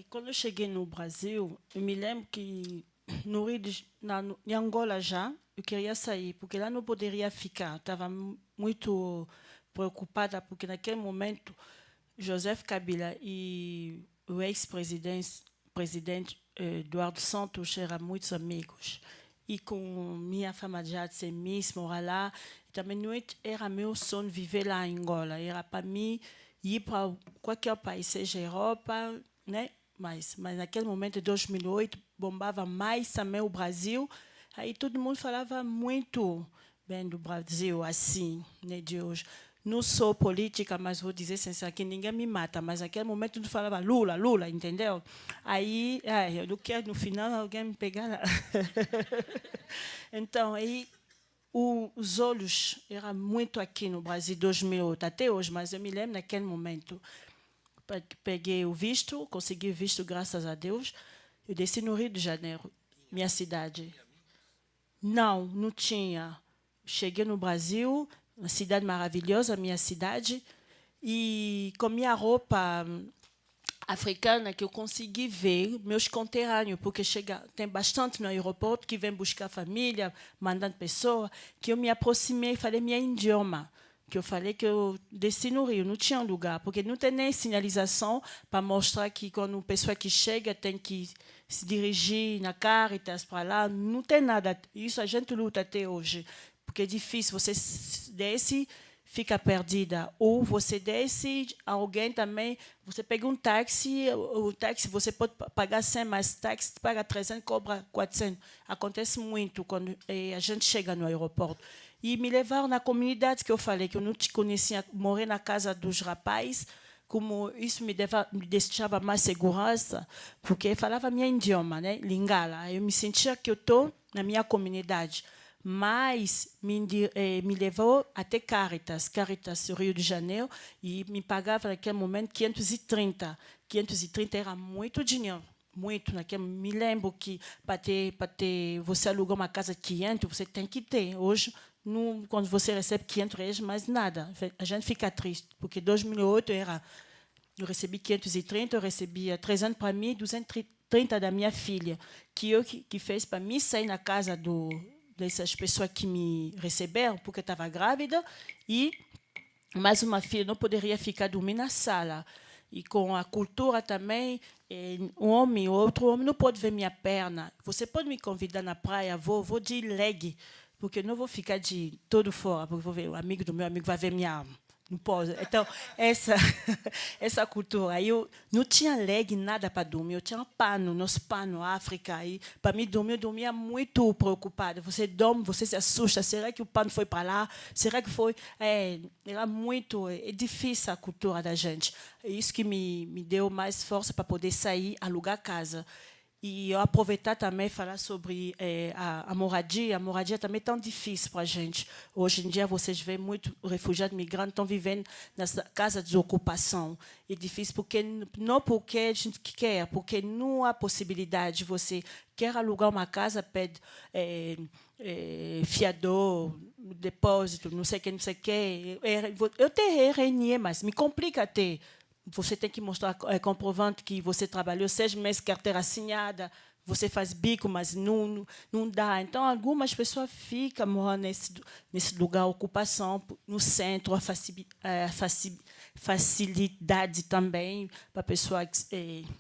Quando eu cheguei no Brasil, eu me lembro que no Rio de, em Angola já, eu queria sair, porque lá não poderia ficar. Estava muito preocupada, porque naquele momento, Joseph Kabila e o ex-presidente Eduardo Santos eram muitos amigos. E com minha fama já de ser Miss, morar lá, também não era meu sonho viver lá em Angola. Era para mim ir para qualquer país, seja Europa, né? Mas naquele momento, em 2008, bombava mais também o Brasil. Aí todo mundo falava muito bem do Brasil, assim, né, de hoje. Não sou política, mas vou dizer sincero, que ninguém me mata. Mas naquele momento, todo mundo falava Lula, Lula, entendeu? Aí, eu não quero, no final, alguém me pegar lá. Então, aí, os olhos eram muito aqui no Brasil, 2008, até hoje, mas eu me lembro naquele momento. Peguei o visto, consegui o visto, graças a Deus. Eu desci no Rio de Janeiro, minha cidade. Não, não tinha. Cheguei no Brasil, uma cidade maravilhosa, minha cidade, e com minha roupa africana que eu consegui ver meus conterrâneos, porque tem bastante no aeroporto que vem buscar família, mandando pessoas, que eu me aproximei e falei minha idioma, que eu falei que eu desci no Rio, não tinha lugar, porque não tem nem sinalização para mostrar que quando uma pessoa que chega tem que se dirigir na Caritas para lá, não tem nada. Isso a gente luta até hoje, porque é difícil, você desce, fica perdida. Ou você desce, alguém também, você pega um táxi, o táxi você pode pagar 100, mas táxi paga 300, cobra 400. Acontece muito quando a gente chega no aeroporto. E me levaram na comunidade que eu falei, que eu não te conhecia, morei na casa dos rapazes, como isso me deixava mais segurança, porque falava minha idioma, né, Lingala. Eu me sentia que eu estou na minha comunidade. Mas me levou até Caritas, Caritas Rio de Janeiro, e me pagava naquele momento 530. 530 era muito dinheiro, muito. Me lembro que para ter, você alugar uma casa de 500, você tem que ter. Hoje, quando você recebe 500 reais, mais nada. A gente fica triste, porque em 2008 eu recebi 530, eu recebia 300 para mim, 230 da minha filha, que fez para mim sair na casa dessas pessoas que me receberam, porque estava grávida, e mais uma filha não poderia ficar dormindo na sala. E com a cultura também, um homem, outro homem não pode ver minha perna. Você pode me convidar na praia, vou de leg, porque eu não vou ficar de todo fora, porque vou ver, o amigo do meu amigo vai ver minha arma. Não pode. Então, essa cultura. Eu não tinha leg, nada para dormir. Eu tinha um pano, nosso pano, África. E para mim dormir, eu dormia muito preocupada. Você dorme, você se assusta. Será que o pano foi para lá? Será que foi? Era muito. É difícil a cultura da gente. É isso que me deu mais força para poder sair, alugar casa. E eu aproveitar também e falar sobre a moradia. A moradia também é tão difícil para a gente. Hoje em dia, vocês veem muitos refugiados migrantes estão vivendo nas casas de ocupação. É difícil porque não porque a gente quer, porque não há possibilidade. Você quer alugar uma casa, pede fiador, depósito, não sei o que, não sei o que. Eu tenho RNE, mas me complica até. Você tem que mostrar comprovante que você trabalhou 6 meses, carteira assinada, você faz bico, mas não dá. Então, algumas pessoas ficam morando nesse lugar, ocupação, no centro, a facilidade também para a pessoa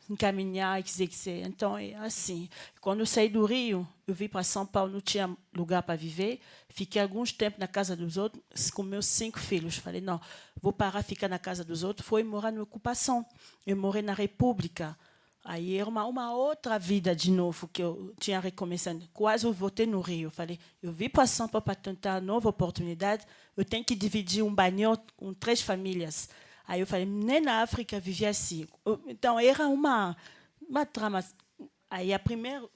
encaminhar, dizer. Então, é assim. Quando eu saí do Rio, eu vim para São Paulo, não tinha lugar para viver. Fiquei alguns tempos na casa dos outros com meus 5 filhos. Falei, não, vou parar de ficar na casa dos outros. Fui morar na ocupação. Eu morei na República. Aí era uma outra vida de novo que eu tinha recomeçando. Quase eu voltei no Rio. Falei, eu vim para São Paulo para tentar uma nova oportunidade. Eu tenho que dividir um banho com 3 famílias. Aí eu falei, nem na África vivia assim. Então, era uma trama. Aí o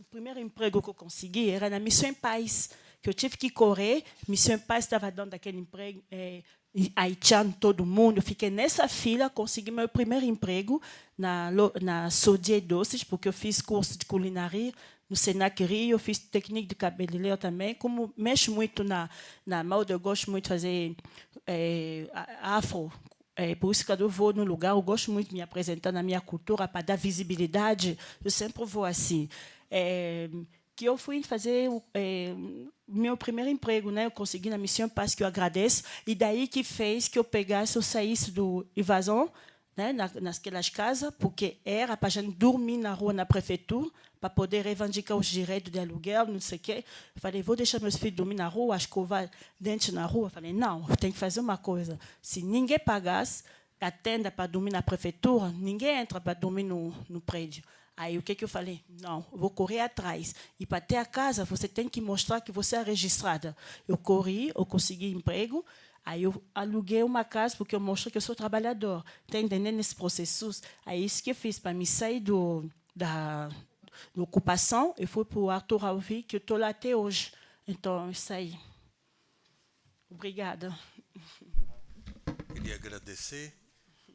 primeiro emprego que eu consegui era na Missão em Paz, que eu tive que correr. Missão em Paz estava dando aquele emprego, haitiano, todo mundo. Eu fiquei nessa fila, consegui meu primeiro emprego na Sodier Doces, porque eu fiz curso de culinária no Senac Rio, eu fiz técnica de cabeleireiro também. Como mexo muito na moda, eu gosto muito de fazer afro, É por isso que quando eu vou no lugar, eu gosto muito de me apresentar na minha cultura para dar visibilidade. Eu sempre vou assim. Que eu fui fazer meu primeiro emprego, né? Eu consegui na Missão Paz, que eu agradeço. E daí que fez que eu saísse do invasão, né? Naquelas casas, porque era para a gente dormir na rua, na prefeitura, para poder reivindicar os direitos de aluguel, não sei o quê. Eu falei, vou deixar meus filhos dormir na rua, escovar dentes na rua. Eu falei, não, tem que fazer uma coisa. Se ninguém pagasse a tenda para dormir na prefeitura, ninguém entra para dormir no prédio. Aí o que eu falei? Não, eu vou correr atrás. E para ter a casa, você tem que mostrar que você é registrada. Eu corri, eu consegui emprego, aí eu aluguei uma casa porque eu mostrei que eu sou trabalhador. Está entendendo esse processo? Aí isso que eu fiz para me sair da ocupação, eu fui para o Arthur Alvi, que eu estou lá até hoje. Então, isso aí. Obrigada. Queria agradecer.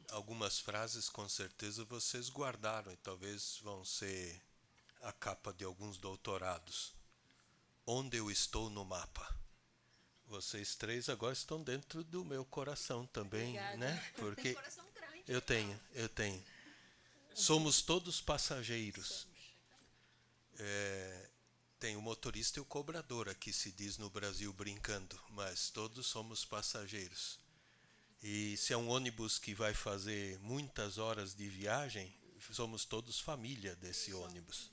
Algumas frases com certeza vocês guardaram e talvez vão ser a capa de alguns doutorados. Onde eu estou no mapa? Vocês três agora estão dentro do meu coração também, Obrigada. né? Porque Tem coração grande. eu tenho. Somos todos passageiros. Tem o motorista e o cobrador, aqui se diz no Brasil brincando, mas todos somos passageiros. E se é um ônibus que vai fazer muitas horas de viagem, somos todos família desse ônibus.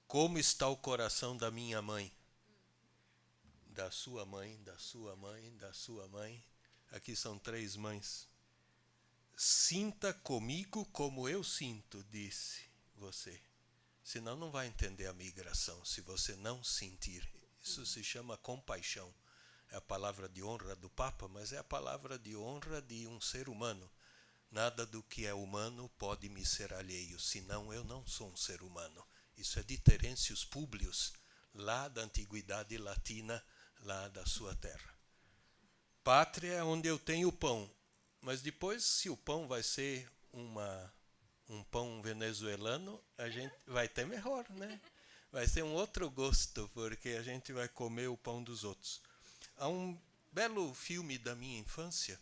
Como está o coração da minha mãe? Da sua mãe, da sua mãe, da sua mãe. Aqui são 3 mães. Sinta comigo como eu sinto, disse você. Senão não vai entender a migração, se você não sentir. Isso se chama compaixão. É a palavra de honra do Papa, mas é a palavra de honra de um ser humano. Nada do que é humano pode me ser alheio, senão eu não sou um ser humano. Isso é de Terêncio Públio, lá da antiguidade latina, lá da sua terra. Pátria é onde eu tenho pão, mas depois, se o pão vai ser um pão venezuelano, a gente vai ter melhor, né? Vai ser um outro gosto, porque a gente vai comer o pão dos outros. Há um belo filme da minha infância,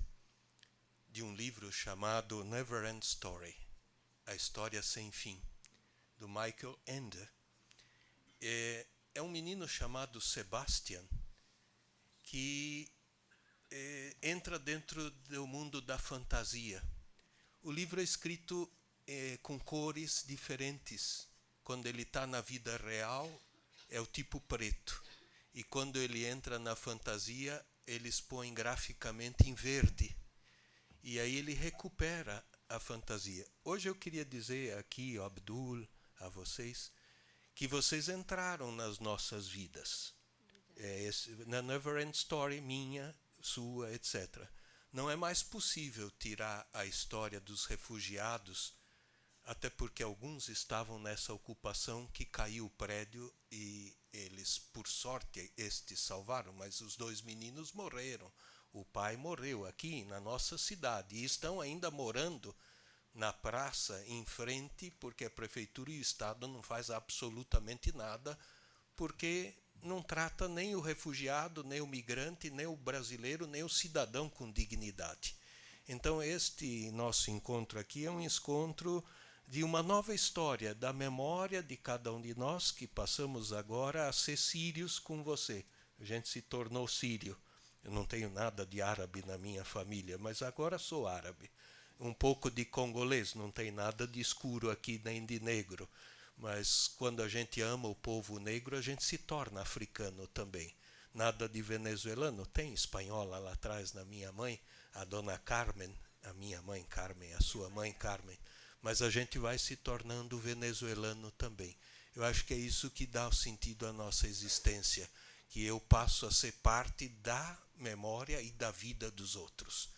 de um livro chamado Never End Story, A História Sem Fim, do Michael Ende. É um menino chamado Sebastian, que entra dentro do mundo da fantasia. O livro é escrito com cores diferentes. Quando ele está na vida real, é o tipo preto. E quando ele entra na fantasia, eles põem graficamente em verde. E aí ele recupera a fantasia. Hoje eu queria dizer aqui, Abdul, a vocês, que vocês entraram nas nossas vidas. Na Never End Story, minha, sua, etc. Não é mais possível tirar a história dos refugiados, até porque alguns estavam nessa ocupação que caiu o prédio e eles, por sorte, estes salvaram, mas os 2 meninos morreram. O pai morreu aqui na nossa cidade e estão ainda morando na praça em frente, porque a prefeitura e o Estado não faz absolutamente nada, porque não trata nem o refugiado, nem o migrante, nem o brasileiro, nem o cidadão com dignidade. Então este nosso encontro aqui é um encontro de uma nova história, da memória de cada um de nós que passamos agora a ser sírios com você. A gente se tornou sírio. Eu não tenho nada de árabe na minha família, mas agora sou árabe. Um pouco de congolês, não tem nada de escuro aqui nem de negro. Mas quando a gente ama o povo negro, a gente se torna africano também. Nada de venezuelano. Tem espanhola lá atrás na minha mãe, a dona Carmen, a minha mãe Carmen, a sua mãe Carmen. Mas a gente vai se tornando venezuelano também. Eu acho que é isso que dá o sentido à nossa existência, que eu passo a ser parte da memória e da vida dos outros.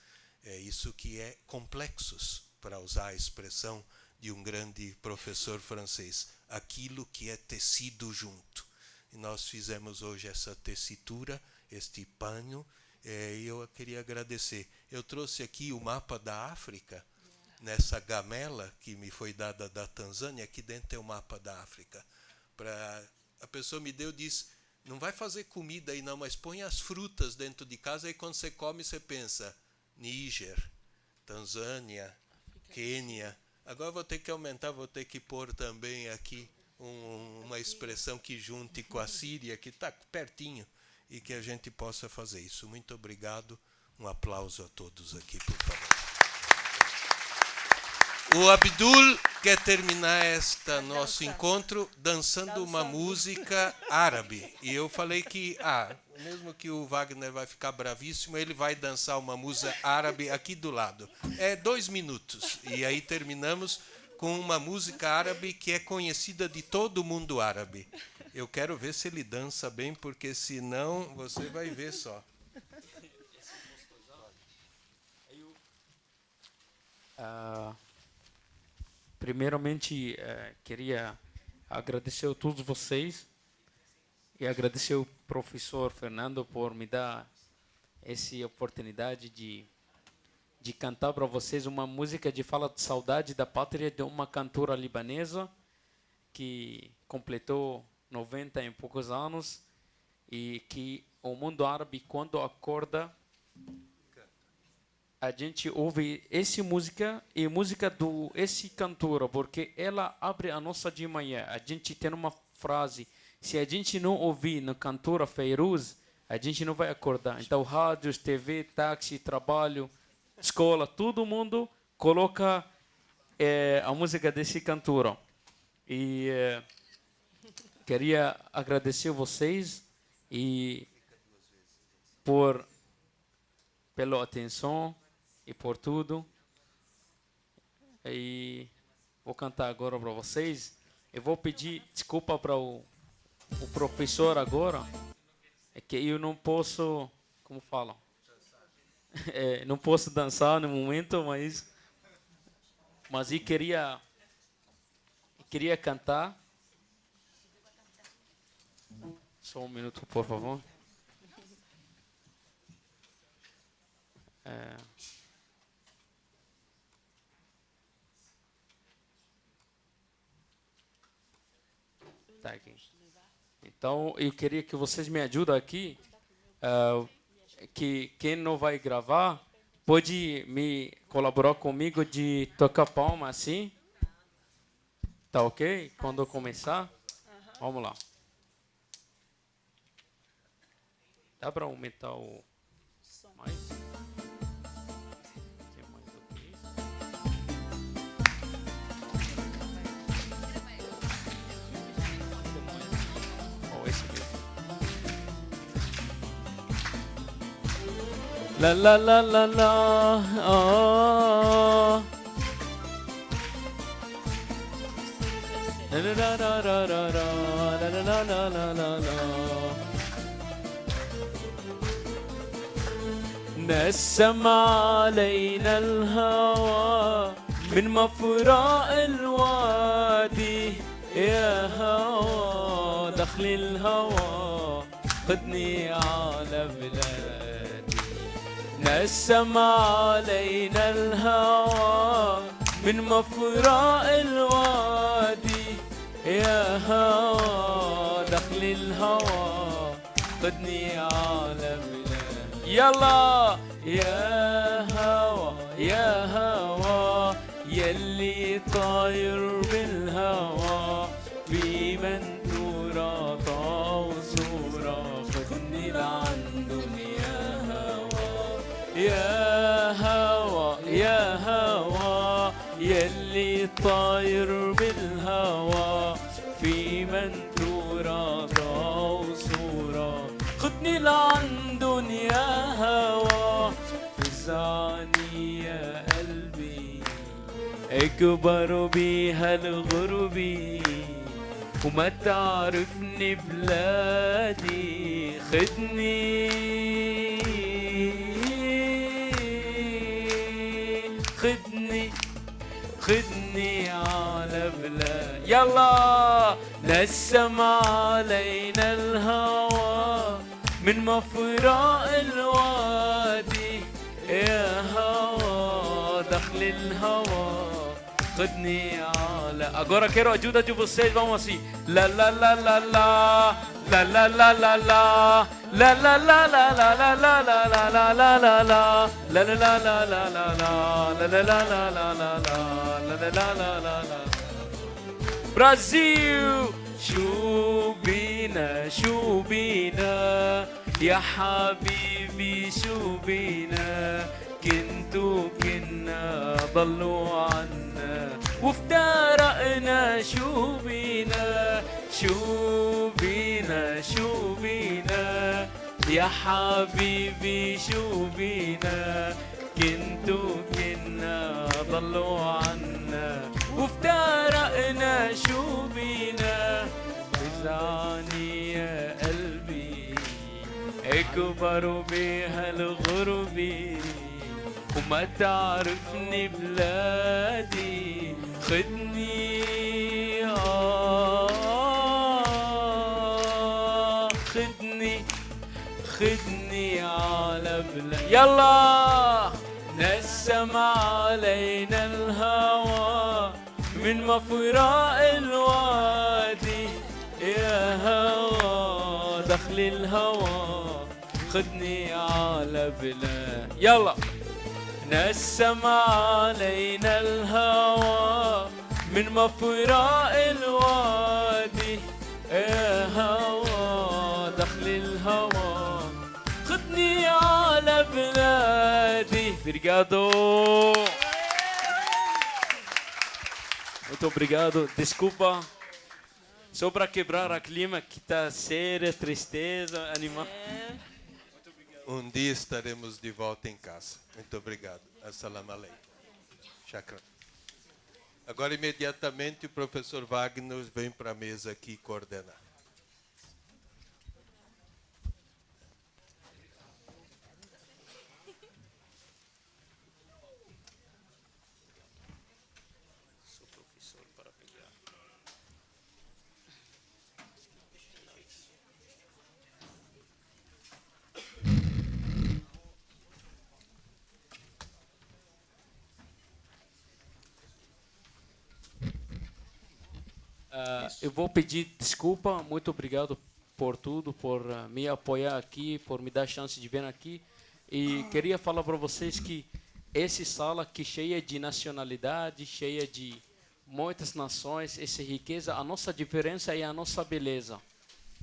É isso que é complexos, para usar a expressão de um grande professor francês, aquilo que é tecido junto. E nós fizemos hoje essa tessitura, este pano, e eu queria agradecer. Eu trouxe aqui o mapa da África, nessa gamela que me foi dada da Tanzânia, aqui dentro tem o mapa da África. A pessoa me deu e disse, não vai fazer comida aí não, mas põe as frutas dentro de casa, e quando você come você pensa, Níger, Tanzânia, Quênia. Agora vou ter que aumentar, vou ter que pôr também aqui uma expressão que junte com a Síria, que está pertinho, e que a gente possa fazer isso. Muito obrigado. Um aplauso a todos aqui, por favor. O Abdul quer terminar nosso encontro dançando uma música árabe. E eu falei que, mesmo que o Wagner vai ficar bravíssimo, ele vai dançar uma música árabe aqui do lado. É 2 minutos. E aí terminamos com uma música árabe que é conhecida de todo mundo árabe. Eu quero ver se ele dança bem, porque senão você vai ver só. Primeiramente, queria agradecer a todos vocês e agradecer ao professor Fernando por me dar essa oportunidade de cantar para vocês uma música de fala de saudade da pátria de uma cantora libanesa que completou 90 e poucos anos e que o mundo árabe, quando acorda, a gente ouve essa música e música do esse cantor, porque ela abre a nossa de manhã. A gente tem uma frase: se a gente não ouvir na cantora Feiruz, a gente não vai acordar. Então, rádios, TV, táxi, trabalho, escola, todo mundo coloca a música desse cantor. E queria agradecer vocês e pela atenção e por tudo. E vou cantar agora para vocês. Eu vou pedir desculpa para o professor agora, é que eu não posso, como falam, não posso dançar no momento, mas eu queria cantar. Só um minuto, por favor. Tá aqui. Então, eu queria que vocês me ajudem aqui. Que quem não vai gravar pode me colaborar comigo de tocar palma assim. Tá ok? Quando eu começar, vamos lá. Dá para aumentar o mais? Tem mais do que isso? Oh, esse mesmo. La la la la la, oh. La la la la la la la la la la la la. نسم علينا الهوى من مفرق الوادي، يا هوى دخل الهوى خدني على بلادي. نسم علينا الهوى من مفرق الوادي، يا هوى دخل الهوى خدني على بلادي. يلا يا هوى يا هوى يلي طاير بالهوى، في منثورة وصورة خدني لعندن يا هوى. يا هوى يا هوى يلي طاير بالهوى، في منثورة وصورة خدني لعندن يا هوى. فزعني يا قلبي اكبر بيها الغربي، وما تعرفني بلادي خدني خدني خدني على بلاد. يلا نسم علينا الهوى من مفرق الوادي، يا هوى دخل الهوى خدني على. Agora quero a ajuda de vocês, vamos assim. La la la la la, la la la la la, la la la la la la la la la la la la la, la la la la la la la, la la la la la la la, la la la la la. Brasil, شوبينا شوبينا يا حبيبي شوبينا كنتوا كنا ضلوا عنا وافترقنا شوبينا شوبينا شوبينا يا حبيبي شوبينا كنتوا كنا ضلوا عنا وافترقنا شوبينا بزعني يا قلبي اكبر بها الغربي وما تعرفني بلادي خدني خدني خدني على بلاد. يلا نسم علينا الهوى من مفرق الوادي يا هوى دخل الهوى خدني على بلاد. يلا نسم علينا الهوى من مفرق الوادي يا هوى دخل الهوى خدني على بلادي. Obrigado. Muito obrigado. Desculpa. Só para quebrar a clima que está séria, tristeza, animal. Dia estaremos de volta em casa. Muito obrigado. Assalamu alaikum. Shukran. Agora, imediatamente, o professor Wagner vem para a mesa aqui coordenar. Eu vou pedir desculpa, muito obrigado por tudo, por me apoiar aqui, por me dar a chance de vir aqui. E queria falar para vocês que essa sala aqui cheia de nacionalidade, cheia de muitas nações, essa riqueza, a nossa diferença é a nossa beleza.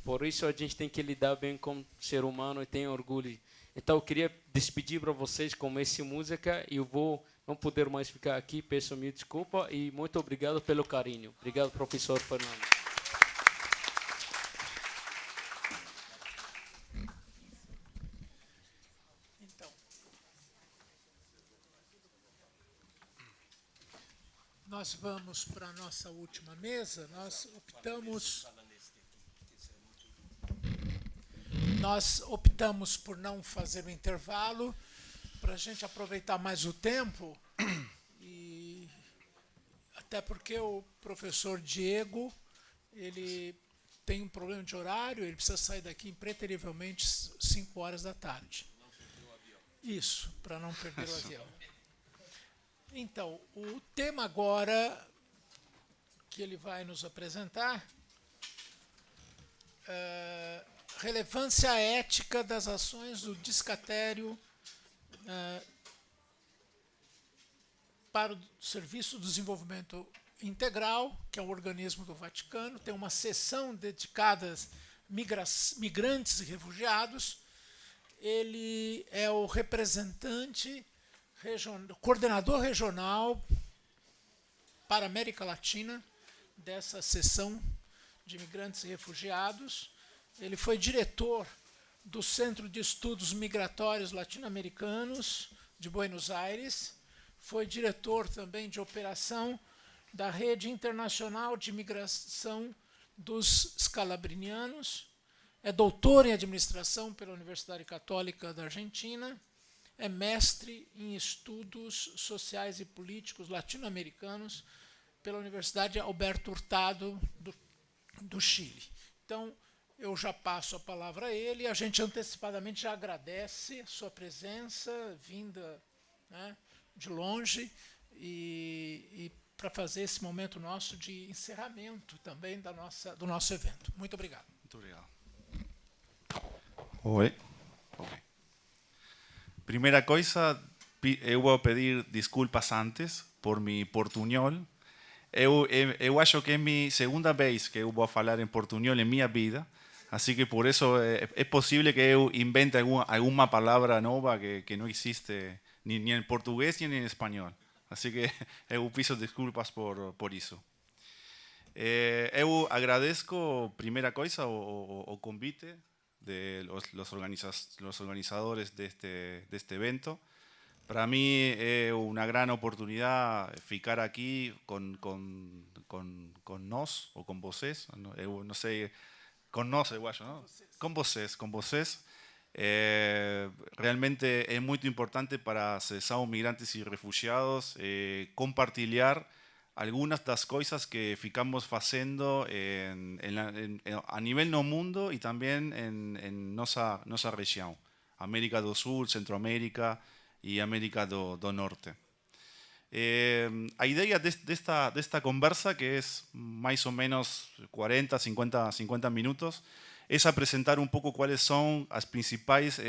Por isso a gente tem que lidar bem com o ser humano e tem orgulho. Então eu queria despedir para vocês com essa música e eu vou não poder mais ficar aqui, peço mil desculpa e muito obrigado pelo carinho. Obrigado, professor Fernando. Então, nós vamos para a nossa última mesa. Nós optamos por não fazer o intervalo, para a gente aproveitar mais o tempo, e até porque o professor Diego, ele tem um problema de horário, ele precisa sair daqui impreterivelmente 5 horas da tarde. Isso, para não perder o avião. Então, o tema agora que ele vai nos apresentar é relevância ética das ações do Discatério para o Serviço do Desenvolvimento Integral, que é um organismo do Vaticano, tem uma seção dedicada a migrantes e refugiados. Ele é o representante, coordenador regional para a América Latina dessa seção de migrantes e refugiados. Ele foi diretor do Centro de Estudos Migratórios Latino-Americanos de Buenos Aires, foi diretor também de operação da Rede Internacional de Migração dos Scalabrinianos, é doutor em administração pela Universidade Católica da Argentina, é mestre em estudos sociais e políticos latino-americanos pela Universidade Alberto Hurtado do Chile. Então, eu já passo a palavra a ele, a gente antecipadamente já agradece a sua presença, vinda, né, de longe, e para fazer esse momento nosso de encerramento também do nosso evento. Muito obrigado. Muito obrigado. Oi. Okay. Primeira coisa, eu vou pedir desculpas antes por mi portunhol. Eu acho que é minha segunda vez que eu vou falar em portunhol em minha vida, assim que por isso é possível que eu invente alguma palavra nova que não existe nem em português nem em espanhol. Assim que eu peço desculpas por isso. Eu agradeço, primeira coisa, o convite de los organizadores de este evento. Para mí es una gran oportunidad ficar aquí con nos o con vocês, no sé, con nos igual, ¿no? Con vocês. Realmente es muy importante para Sessão Migrantes y Refugiados compartilhar algunas das cosas que ficamos haciendo a nivel no mundo y también en nuestra región, América do Sul, Centroamérica y América do Norte. La idea de esta conversa, que es más o menos 40, 50 minutos, es a presentar un poco cuáles son las principales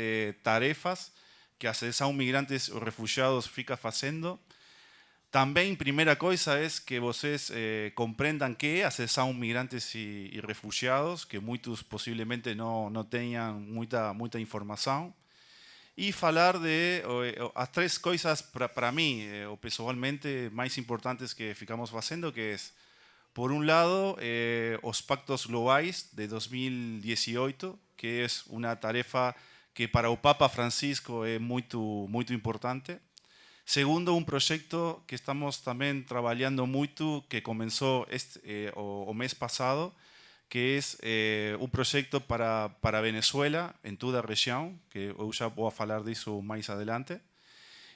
tarefas que a Sessão Migrantes y Refugiados fica haciendo. También, primera cosa, es que vocês comprendan qué es a Sessão Migrantes y Refugiados, que muchos posiblemente no tengan mucha información. Y falar de las tres cosas para mí, o pessoalmente, más importantes que ficamos haciendo, que es, por un lado, los pactos globais de 2018, que es una tarefa que para o Papa Francisco es muy importante. Segundo, un proyecto que estamos también trabajando mucho, que comenzó o mes pasado, que es un proyecto para Venezuela, en toda la región, que yo ya voy a hablar de eso más adelante.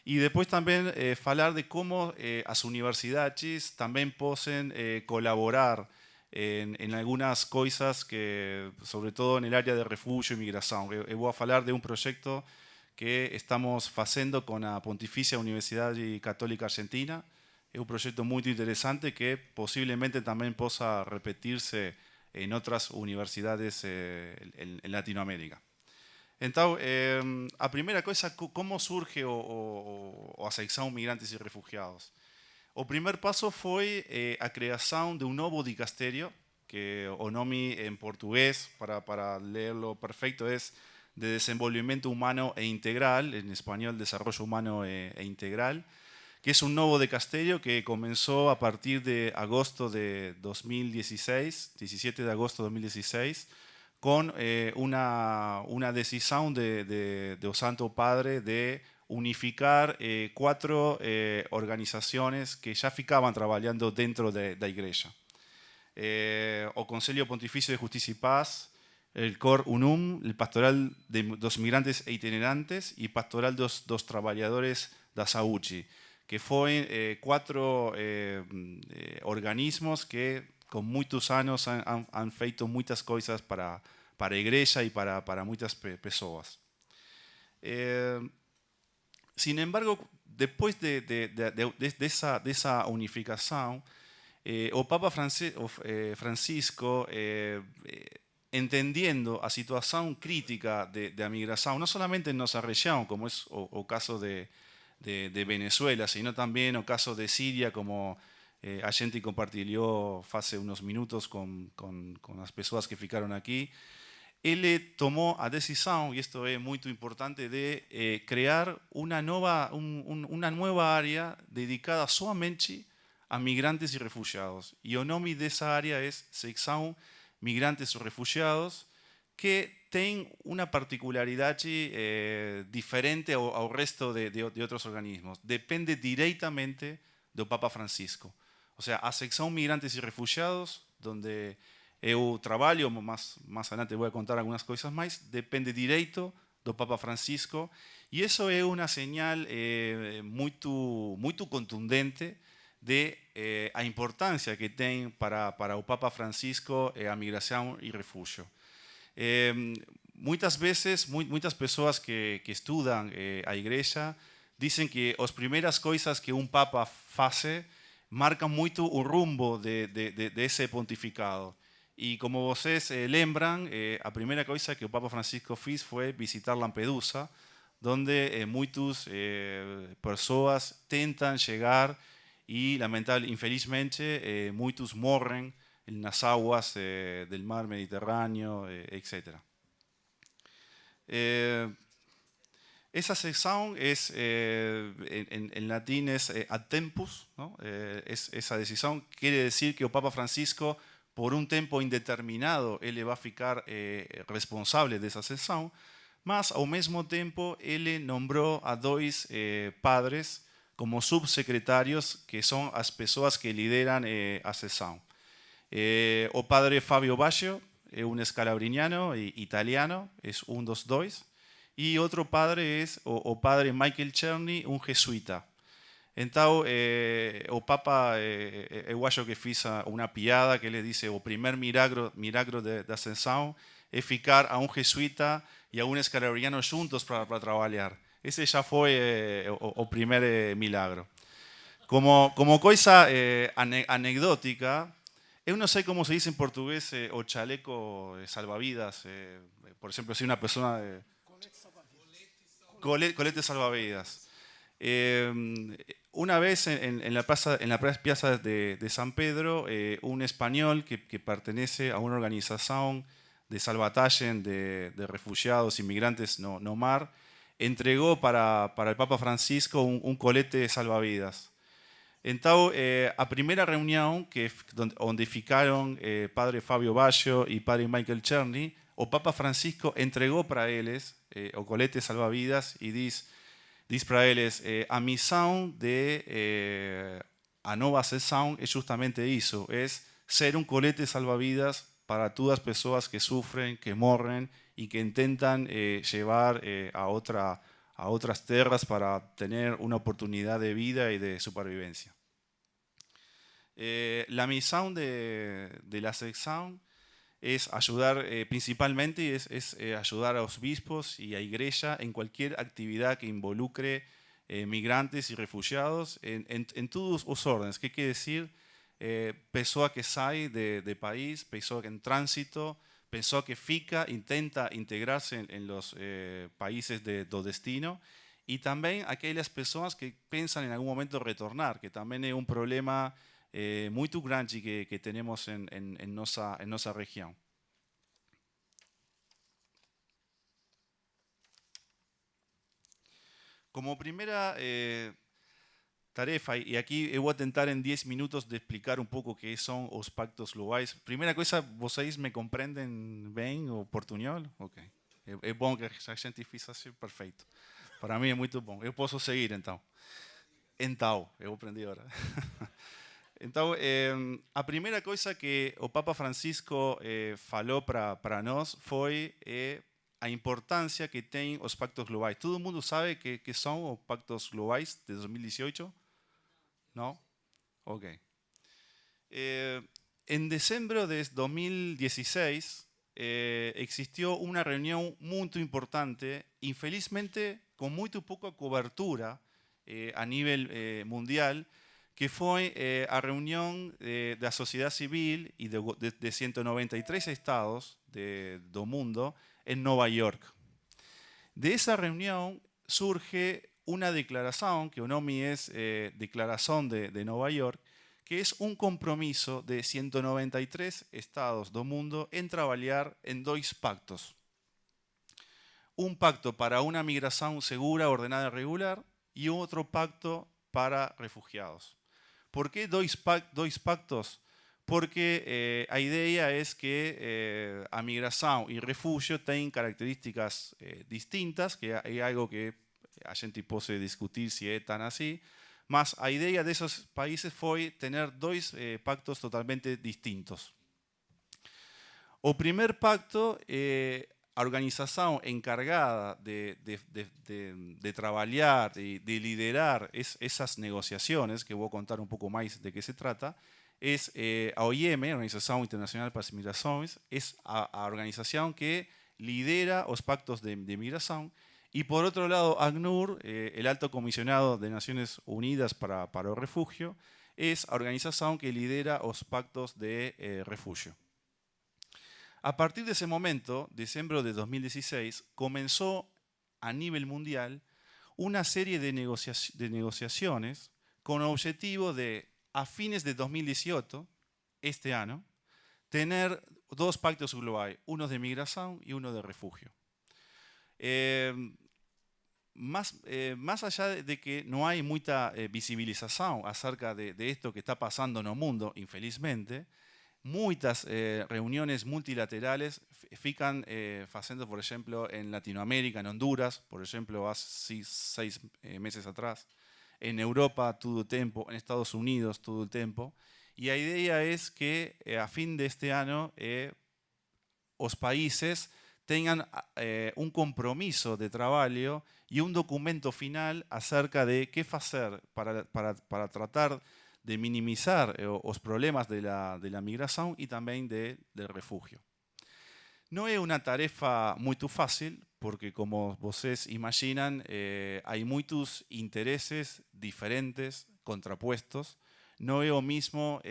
Y después también hablar de cómo las universidades también pueden colaborar en algunas cosas, que, sobre todo en el área de refugio y migración. Yo voy a hablar de un proyecto que estamos haciendo con la Pontificia Universidad Católica Argentina. Es un proyecto muy interesante que posiblemente también pueda repetirse en otras universidades en Latinoamérica. Entonces, la primera cosa, ¿cómo surge a Sessão Migrantes y Refugiados? El primer paso fue la creación de un nuevo dicasterio, que o nome en portugués, para leerlo perfecto, es de Desenvolvimento Humano e Integral, en español Desarrollo Humano e Integral, que es un nuevo dicasterio que comenzó a partir de agosto de 2016, 17 de agosto de 2016, con una decisión de Santo Padre de unificar 4 organizaciones que ya ficaban trabajando dentro de la Iglesia. O Conselho Pontificio de Justicia y Paz, el Cor Unum, el Pastoral de los Migrantes e Itinerantes y Pastoral dos Trabajadores da Saúde, que fueron 4 organismos que con muchos años han feito muchas cosas para la Iglesia y para muchas personas. Sin embargo, después de esa unificación, o Papa Francisco, entendiendo la situación crítica de la migración, no solamente en nuestra región, como es el caso de Venezuela, sino también el caso de Siria, como a gente compartió hace unos minutos con las personas que ficaron aquí. Él tomó la decisión, y esto es muy importante, de crear una nueva área dedicada solamente a migrantes y refugiados. Y el nombre de esa área es Sessão Migrantes y Refugiados, que tiene una particularidad diferente al resto de otros organismos. Depende directamente del Papa Francisco. O sea, a Sessão Migrantes y Refugiados, donde eu trabalho, más adelante voy a contar algunas cosas más, depende directo del Papa Francisco, y eso es una señal muy contundente de la importancia que tiene para el Papa Francisco a migración y refugio. Muchas veces, muchas personas que estudian a Iglesia dicen que las primeras cosas que un Papa hace marcam muito o rumbo desse pontificado. E como vocês lembram, a primeira coisa que o Papa Francisco fez foi visitar Lampedusa, donde muitas pessoas tentam chegar e, infelizmente, muitos morrem nas águas del mar Mediterráneo, etc. Esa sección es, en latín es ad tempus, ¿no? Esa decisión quiere decir que el Papa Francisco, por un tiempo indeterminado, él va a ficar responsable de esa sección, mas al mismo tiempo él nombró a dos padres como subsecretarios, que son las personas que lideran a sección. O padre Fabio Baggio, un escalabriniano italiano, es un dos dois. Y otro padre es o padre Michael Czerny, un jesuita. Entonces, o Papa, eu acho que fez una piada que le dice: o primer milagro de ascensão es ficar a un jesuita y a un escalabriniano juntos para trabajar. Ese ya fue o primer milagro. Como cosa anecdótica, yo no sé cómo se dice en portugués o chaleco salvavidas. Por ejemplo, si una persona... Colete salvavidas. Una vez en la plaza de San Pedro, un español que pertenece a una organización de salvataje de refugiados, inmigrantes no mar, entregó para el Papa Francisco un colete salvavidas. Entonces, a primera reunión donde ficaron padre Fabio Baggio y padre Michael Czerny, o Papa Francisco entregó para ellos o colete salvavidas y dice para ellos: a misión de a nova sessão es justamente eso, es ser un colete salvavidas para todas las personas que sufren, que morren y que intentan llevar a otras tierras para tener una oportunidad de vida y de supervivencia. La misión de la sección es ayudar, principalmente es ayudar a los obispos y a iglesia en cualquier actividad que involucre migrantes y refugiados en todos los órdenes. ¿Qué quiere decir? Pessoa que sale de país, pessoa que en tránsito, pessoa que intenta integrarse en los países de destino, y también aquellas personas que piensan en algún momento retornar, que también es un problema muy grande que tenemos en nuestra región. Como primera tarefa, y aquí voy a intentar en 10 minutos de explicar un poco qué son los pactos globales. Primera cosa, ¿vocês me comprenden bien o portuñol? Ok. Es bom que a gente fez assim, perfeito. Para mí es muy bom. Eu posso seguir então. Eu aprendi agora. Então, a primeira coisa que o Papa Francisco falou para nós foi a importância que tem os pactos globais. Todo mundo sabe que são os pactos globais de 2018? Não? Ok. En diciembre de 2016 existió una reunión muy importante, infelizmente con muy poca cobertura a nivel mundial, que fue a reunión de la sociedad civil y de 193 estados del mundo en Nueva York. De esa reunión surge una declaración, que o nome es Declaración de Nueva York, que es un compromiso de 193 estados del mundo en trabajar en dos pactos. Un pacto para una migración segura, ordenada y regular, y otro pacto para refugiados. ¿Por qué dos pactos? Porque la idea es que a migración y refugio tienen características distintas, que es algo que a gente puede discutir si es tan así, mas la idea de esos países fue tener dos pactos totalmente distintos. El primer pacto, la organización encargada de trabajar y de liderar esas negociaciones, que voy a contar un poco más de qué se trata, es a OIM, Organización Internacional para las Migraciones, es la organización que lidera los pactos de migración. Y por otro lado, ACNUR, el Alto Comisionado de Naciones Unidas para el Refugio, es a organização que lidera os pactos de refugio. A partir de ese momento, diciembre de 2016, comenzó a nivel mundial una serie de negociaciones con el objetivo de, a fines de 2018, este año, tener dos pactos globales, uno de migración y uno de refugio. Más allá de que no hay mucha visibilización acerca de esto que está pasando en el mundo, infelizmente, muchas reuniones multilaterales fican haciendo, por ejemplo, en Latinoamérica, en Honduras, por ejemplo, hace 6 meses atrás, en Europa todo el tiempo, en Estados Unidos todo el tiempo. Y la idea es que a fin de este año los países tengan un compromiso de trabajo y un documento final acerca de qué hacer para tratar de minimizar los problemas de la migración y también del refugio. No es una tarefa muy fácil porque, como ustedes imaginan, hay muchos intereses diferentes, contrapuestos. No es lo mismo,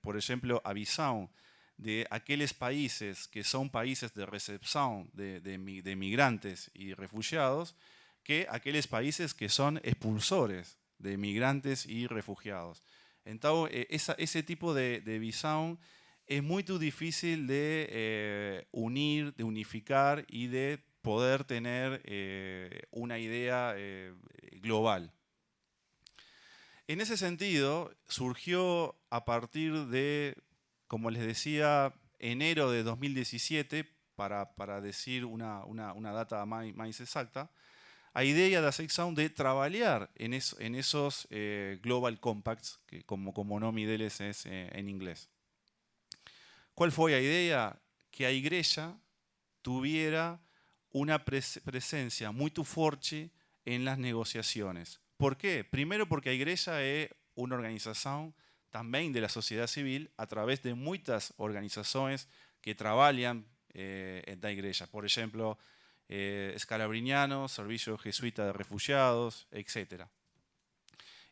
por ejemplo, a visión de aquellos países que son países de recepción de migrantes y refugiados que aquellos países que son expulsores de migrantes y refugiados. Entonces, ese tipo de visión es muy difícil de unir, de unificar y de poder tener una idea global. En ese sentido, surgió a partir de, como les decía, enero de 2017, para decir una data más exacta, la idea de la sección de trabajar en esos Global Compacts, que como nombre deles es en inglés. ¿Cuál fue la idea? Que la Iglesia tuviera una presencia muy fuerte en las negociaciones. ¿Por qué? Primero porque la Iglesia es una organización también de la sociedad civil a través de muchas organizaciones que trabajan en la Iglesia. Por ejemplo, Scalabriniano, Servicio Jesuita de Refugiados, etc.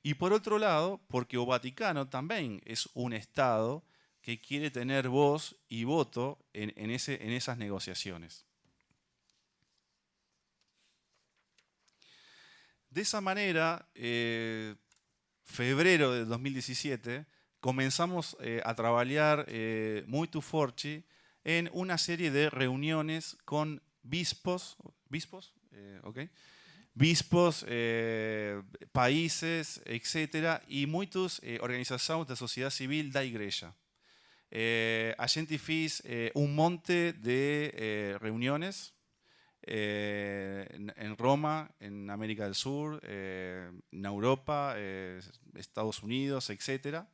Y por otro lado, porque el Vaticano también es un Estado que quiere tener voz y voto en esas negociaciones. De esa manera, febrero de 2017, comenzamos a trabajar muy fuerte en una serie de reuniones con bispos, países, etc., y muchas organizaciones de sociedad civil de la Iglesia. A gente fez un monte de reuniones en Roma, en América del Sur, en Europa, Estados Unidos, etc.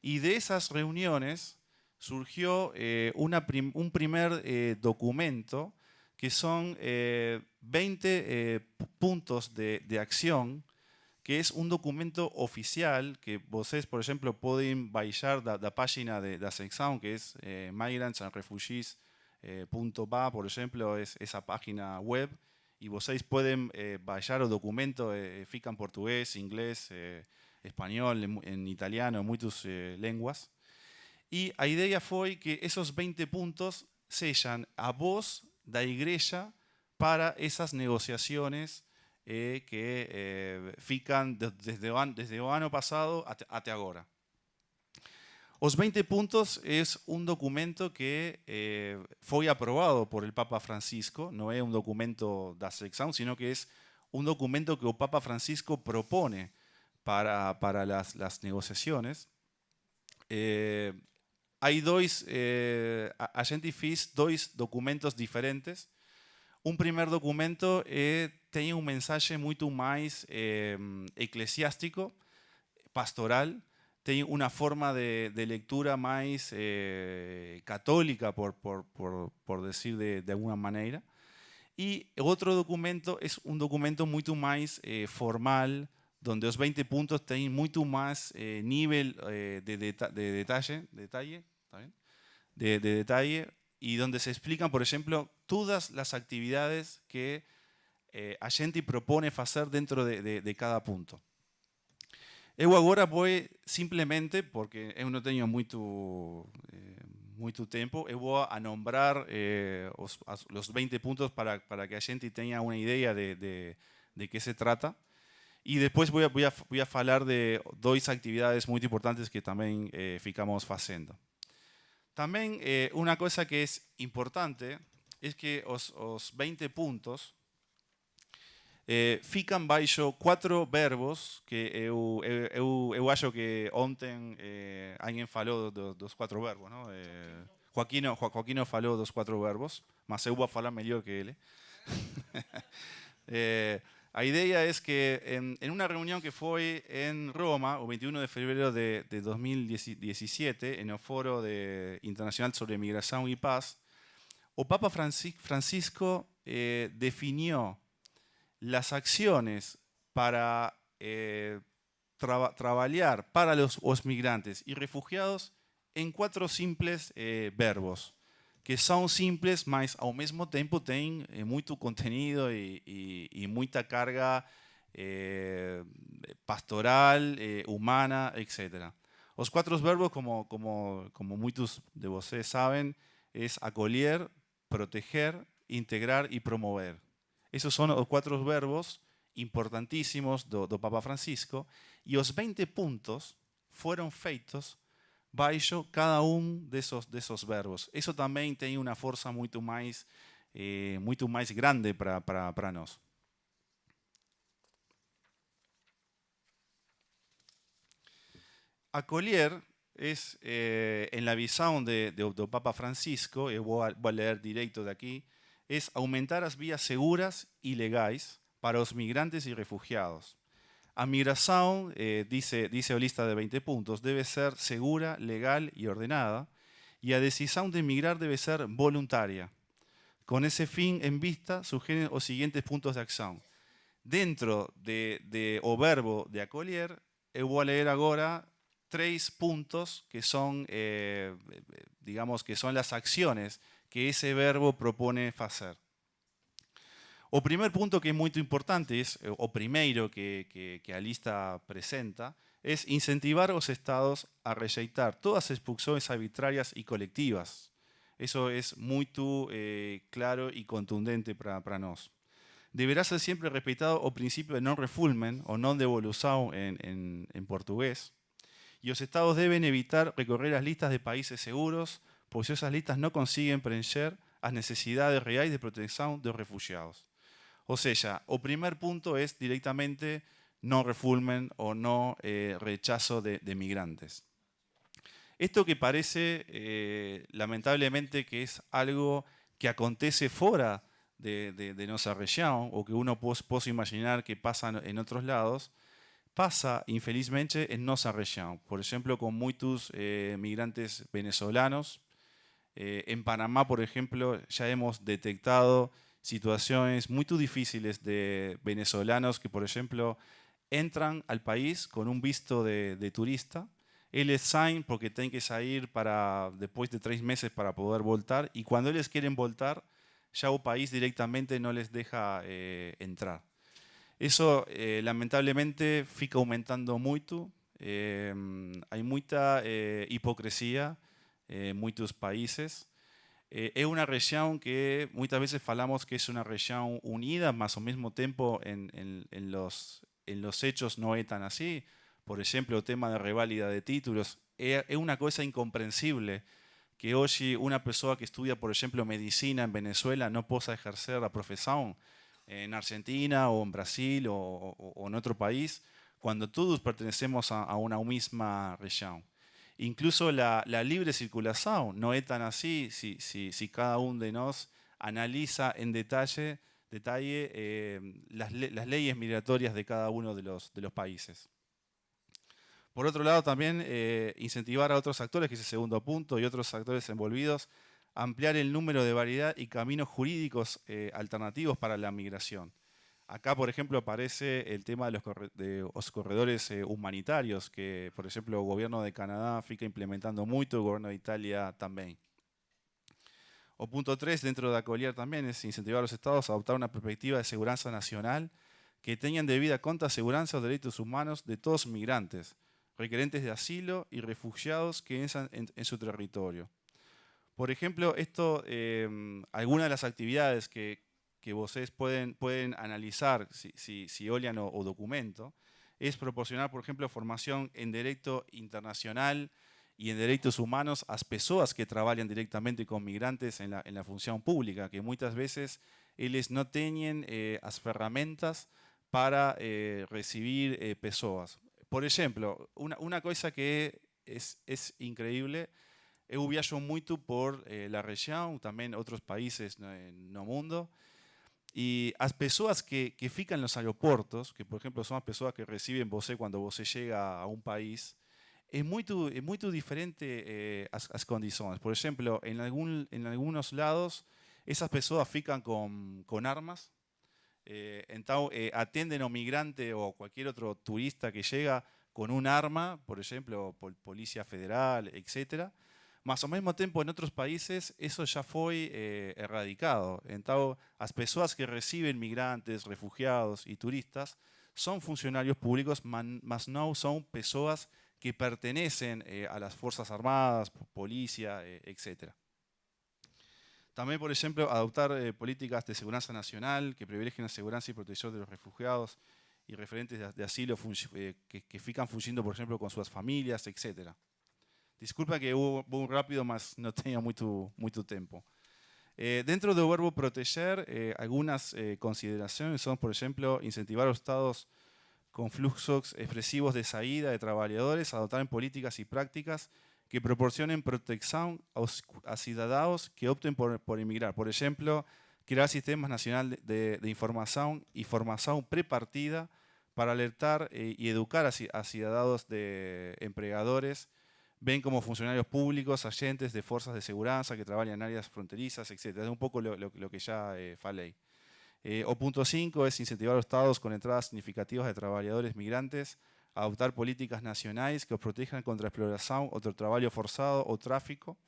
Y de esas reuniones surgió un primer documento que son 20 puntos de acción, que es un documento oficial que ustedes, por ejemplo, pueden bajar de la página de la sección, que es migrantsandrefugees.ba, por ejemplo, es esa página web, y ustedes pueden bajar el documento, fica en portugués, inglés, español, en italiano, en muchas lenguas. Y la idea fue que esos 20 puntos sellan a voz de la Iglesia para esas negociaciones que fican desde el año pasado hasta ahora. Los 20 puntos es un documento que fue aprobado por el Papa Francisco, no es un documento de la sección, sino que es un documento que el Papa Francisco propone para las negociaciones. Hay dos documentos diferentes. Un primer documento tiene un mensaje mucho más eclesiástico, pastoral, tiene una forma de lectura más católica, por decir de alguna manera. Y otro documento es un documento mucho más formal, donde los 20 puntos tienen mucho más nivel de detalle, y donde se explican, por ejemplo, todas las actividades que a gente propone hacer dentro de cada punto. Eu agora vou simplesmente, porque eu não tenho muito tempo, eu vou a nombrar os 20 pontos para que a gente tenha uma ideia de que se trata. E depois vou a falar de 2 atividades muito importantes que também ficamos fazendo. Também uma coisa que é importante é que os 20 pontos ficam baixo 4 verbos que eu acho que ontem alguém falou dos 4 verbos, não? Joaquino falou dos 4 verbos, mas eu vou falar melhor que ele. A ideia é que en una reunión que fue en Roma, el 21 de febrero de 2017, en el Foro Internacional sobre Migración y Paz, el Papa Francisco definió las acciones para trabajar para los migrantes y refugiados en 4 simples verbos, que são simples, mas ao mesmo tempo tem muito contenido e muita carga pastoral, humana, etc. Os 4 verbos, como muitos de vocês sabem, é acolher, proteger, integrar e promover. Esos son os 4 verbos importantíssimos do Papa Francisco, e os 20 puntos foram feitos baixo cada desses verbos. Isso também tem uma força muito mais grande para nós. Acolher en la visão do Papa Francisco, eu vou ler direito daqui, é aumentar as vias seguras e legais para os migrantes e refugiados. A migración, dice la lista de 20 puntos, debe ser segura, legal y ordenada, y la decisión de emigrar debe ser voluntaria. Con ese fin en vista, sugieren los siguientes puntos de acción. Dentro o verbo de acolher, eu vou leer agora 3 puntos que son, digamos, que son las acciones que ese verbo propone hacer. O primer punto que é muito importante, o primeiro que a lista presenta, é incentivar os estados a rejeitar todas as expulsões arbitrárias e colectivas. Isso é muito claro e contundente para nós. Deverá ser sempre respeitado o princípio de non-refoulement, ou non-devolução em português, e os estados devem evitar recorrer as listas de países seguros, pois essas listas não conseguem preencher as necessidades reais de proteção dos refugiados. O sea, el primer punto es directamente no refoulement o no rechazo de migrantes. Esto que parece, lamentablemente, que es algo que acontece fuera de nuestra región o que uno puede imaginar que pasa en otros lados, pasa, infelizmente, en nuestra región. Por ejemplo, con muchos migrantes venezolanos. En Panamá, por ejemplo, ya hemos detectado situaciones muy difíciles de venezolanos que, por ejemplo, entran al país con un visto de turista. Ellos salen porque tienen que salir después de 3 meses para poder voltar, y cuando ellos quieren voltar, ya el país directamente no les deja entrar. Eso, lamentablemente, fica aumentando mucho. Hay mucha hipocresía en muchos países. Es una región que muchas veces falamos que es una región unida, mas al mismo tiempo en los hechos no es tan así. Por ejemplo, el tema de reválida de títulos. Es una cosa incomprensible que hoy una persona que estudia, por ejemplo, medicina en Venezuela no pueda ejercer la profesión en Argentina o en Brasil o en otro país, cuando todos pertenecemos a una misma región. Incluso la libre circulación no es tan así si cada uno de nosotros analiza en detalle las leyes migratorias de cada uno de los países. Por otro lado, también incentivar a otros actores, que es el segundo punto, y otros actores envolvidos, ampliar el número de variedad y caminos jurídicos alternativos para la migración. Acá, por ejemplo, aparece el tema de los corredores humanitarios, que, por ejemplo, el gobierno de Canadá fica implementando mucho, el gobierno de Italia también. O punto 3, dentro de acolher también, es incentivar a los estados a adoptar una perspectiva de seguridad nacional que tengan debida conta a segurança os direitos humanos de todos os migrantes, requerentes de asilo y refugiados que entran en su territorio. Por ejemplo, algunas de las actividades que ustedes pueden analizar si olham o documento, es proporcionar, por ejemplo, formación en derecho internacional y en derechos humanos a las personas que trabajan directamente con migrantes en la función pública, que muchas veces ellos no tienen las herramientas para recibir personas. Por ejemplo, una cosa que es increíble, eu viajo mucho por la región, también otros países no mundo, y las personas que fican en los aeropuertos, que por ejemplo son las personas que reciben você cuando você llega a un país, es muy diferente las condiciones. Por ejemplo, en algunos lados, esas personas fican con armas, entonces atienden a un migrante o cualquier otro turista que llega con un arma, por ejemplo, Policía Federal, etc. Mas ao mesmo tempo, en otros países, eso ya fue erradicado. Entonces, las personas que reciben migrantes, refugiados y turistas son funcionarios públicos, mas no son personas que pertenecen a las Fuerzas Armadas, policía, etc. También, por ejemplo, adoptar políticas de seguridad nacional que privilegien la seguridad y protección de los refugiados y referentes de asilo que fican funcionando, por ejemplo, con sus familias, etc. Disculpa que hubo un rápido, mas no tenía mucho tiempo. Dentro del verbo proteger, algunas consideraciones son, por ejemplo, incentivar a los estados con fluxos expresivos de salida de trabajadores, adoptar políticas y prácticas que proporcionen protección a ciudadanos que opten por emigrar. Por ejemplo, crear sistemas nacionales de información y formación prepartida para alertar y educar a ciudadanos de empleadores, ven como funcionarios públicos, agentes de fuerzas de seguridad que trabajan en áreas fronterizas, etc. Es un poco lo que ya falei. O punto 5 es incentivar a los estados con entradas significativas de trabajadores migrantes a adoptar políticas nacionales que os protejan contra explotación, otro trabajo forzado o tráfico.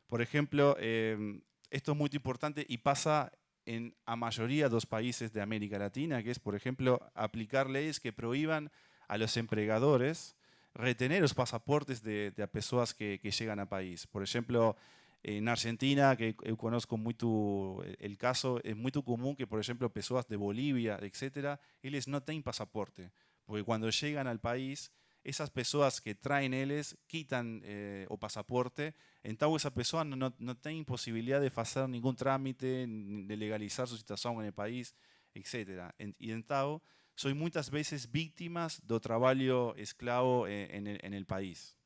Por ejemplo, esto es muy importante y pasa en la mayoría de los países de América Latina, que es, por ejemplo, aplicar leyes que prohíban a los empleadores retener los pasaportes de personas que llegan al país. Por ejemplo, en Argentina, que yo conozco mucho el caso, es muy común que, por ejemplo, personas de Bolivia, etc., ellos no tienen pasaporte, porque cuando llegan al país, esas personas que traen ellos quitan el pasaporte, entonces esas personas no tienen posibilidad de hacer ningún trámite, de legalizar su situación en el país, etc. Y entonces, son muchas veces víctimas del trabajo esclavo en el país.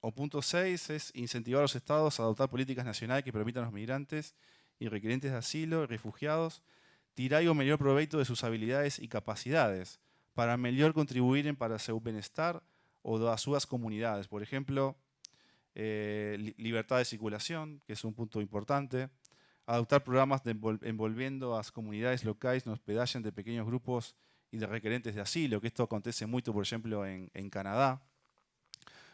O punto 6 es incentivar a los estados a adoptar políticas nacionales que permitan a los migrantes y requerentes de asilo y refugiados tirar o mayor provecho de sus habilidades y capacidades para mejor contribuir para su bienestar o de sus comunidades. Por ejemplo, libertad de circulación, que es un punto importante. Adoptar programas envolviendo a las comunidades locales en hospedaje de pequeños grupos y de requerentes de asilo, que esto acontece mucho, por ejemplo, en Canadá.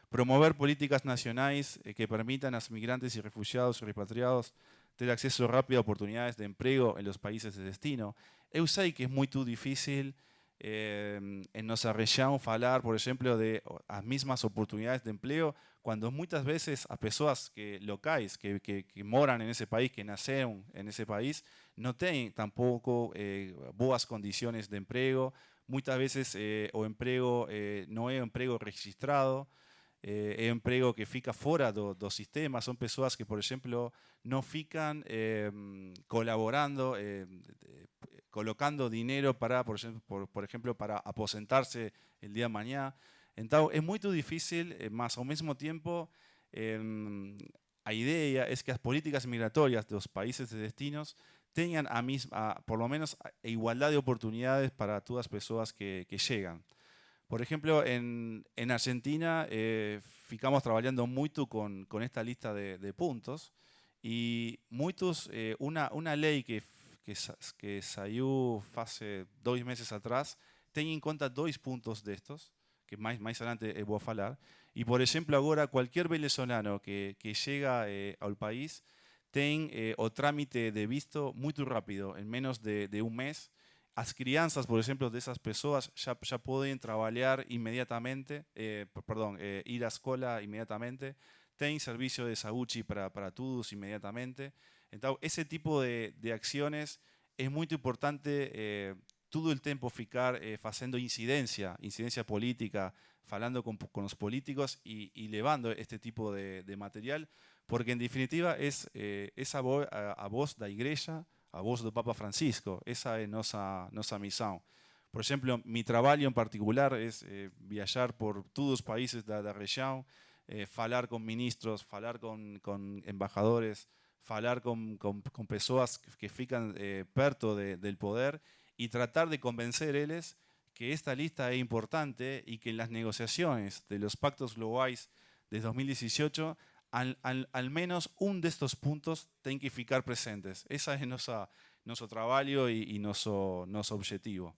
Promover políticas nacionales que permitan a los migrantes y refugiados y repatriados tener acceso rápido a oportunidades de empleo en los países de destino. Eu sei que es muy difícil en nuestra región hablar, por ejemplo, de las mismas oportunidades de empleo, cuando muchas veces a personas locales que moran en ese país, que nacieron en ese país, no tienen tampoco buenas condiciones de empleo. Muchas veces o empleo no es empleo registrado, é um emprego que fica fora do sistema, são pessoas que, por exemplo, não ficam colaborando, colocando dinheiro para, por exemplo, para aposentar-se o dia de amanhã. Então, é muito difícil, mas ao mesmo tempo, a ideia é que as políticas migratórias dos países de destinos tenham por lo menos a igualdade de oportunidades para todas as pessoas que chegam. Por ejemplo, en Argentina ficamos trabajando mucho con esta lista de puntos y una ley que salió hace 2 meses atrás tiene en cuenta 2 puntos de estos, que más adelante voy a hablar. Y por ejemplo, ahora cualquier venezolano que llega al país tem o trámite de visto muito rápido, em menos de um mês. As crianças, por exemplo, dessas pessoas já podem trabalhar imediatamente, ir à escola imediatamente, tem serviço de saúde para todos imediatamente. Então, esse tipo de ações é muito importante todo o tempo ficar fazendo incidência política, falando com os políticos e levando este tipo de material, porque en definitiva es a voz da igreja, a voz do Papa Francisco. Esa es nuestra misión. Por ejemplo, mi trabajo en particular es viajar por todos los países de la región, falar con ministros, falar con embajadores, falar con personas que fican perto del poder y tratar de convencer ellos que esta lista es importante y que en las negociaciones de los pactos globales de 2018 al menos un de estos puntos tienen que ficar presentes. Ese es nuestro trabajo y nuestro objetivo.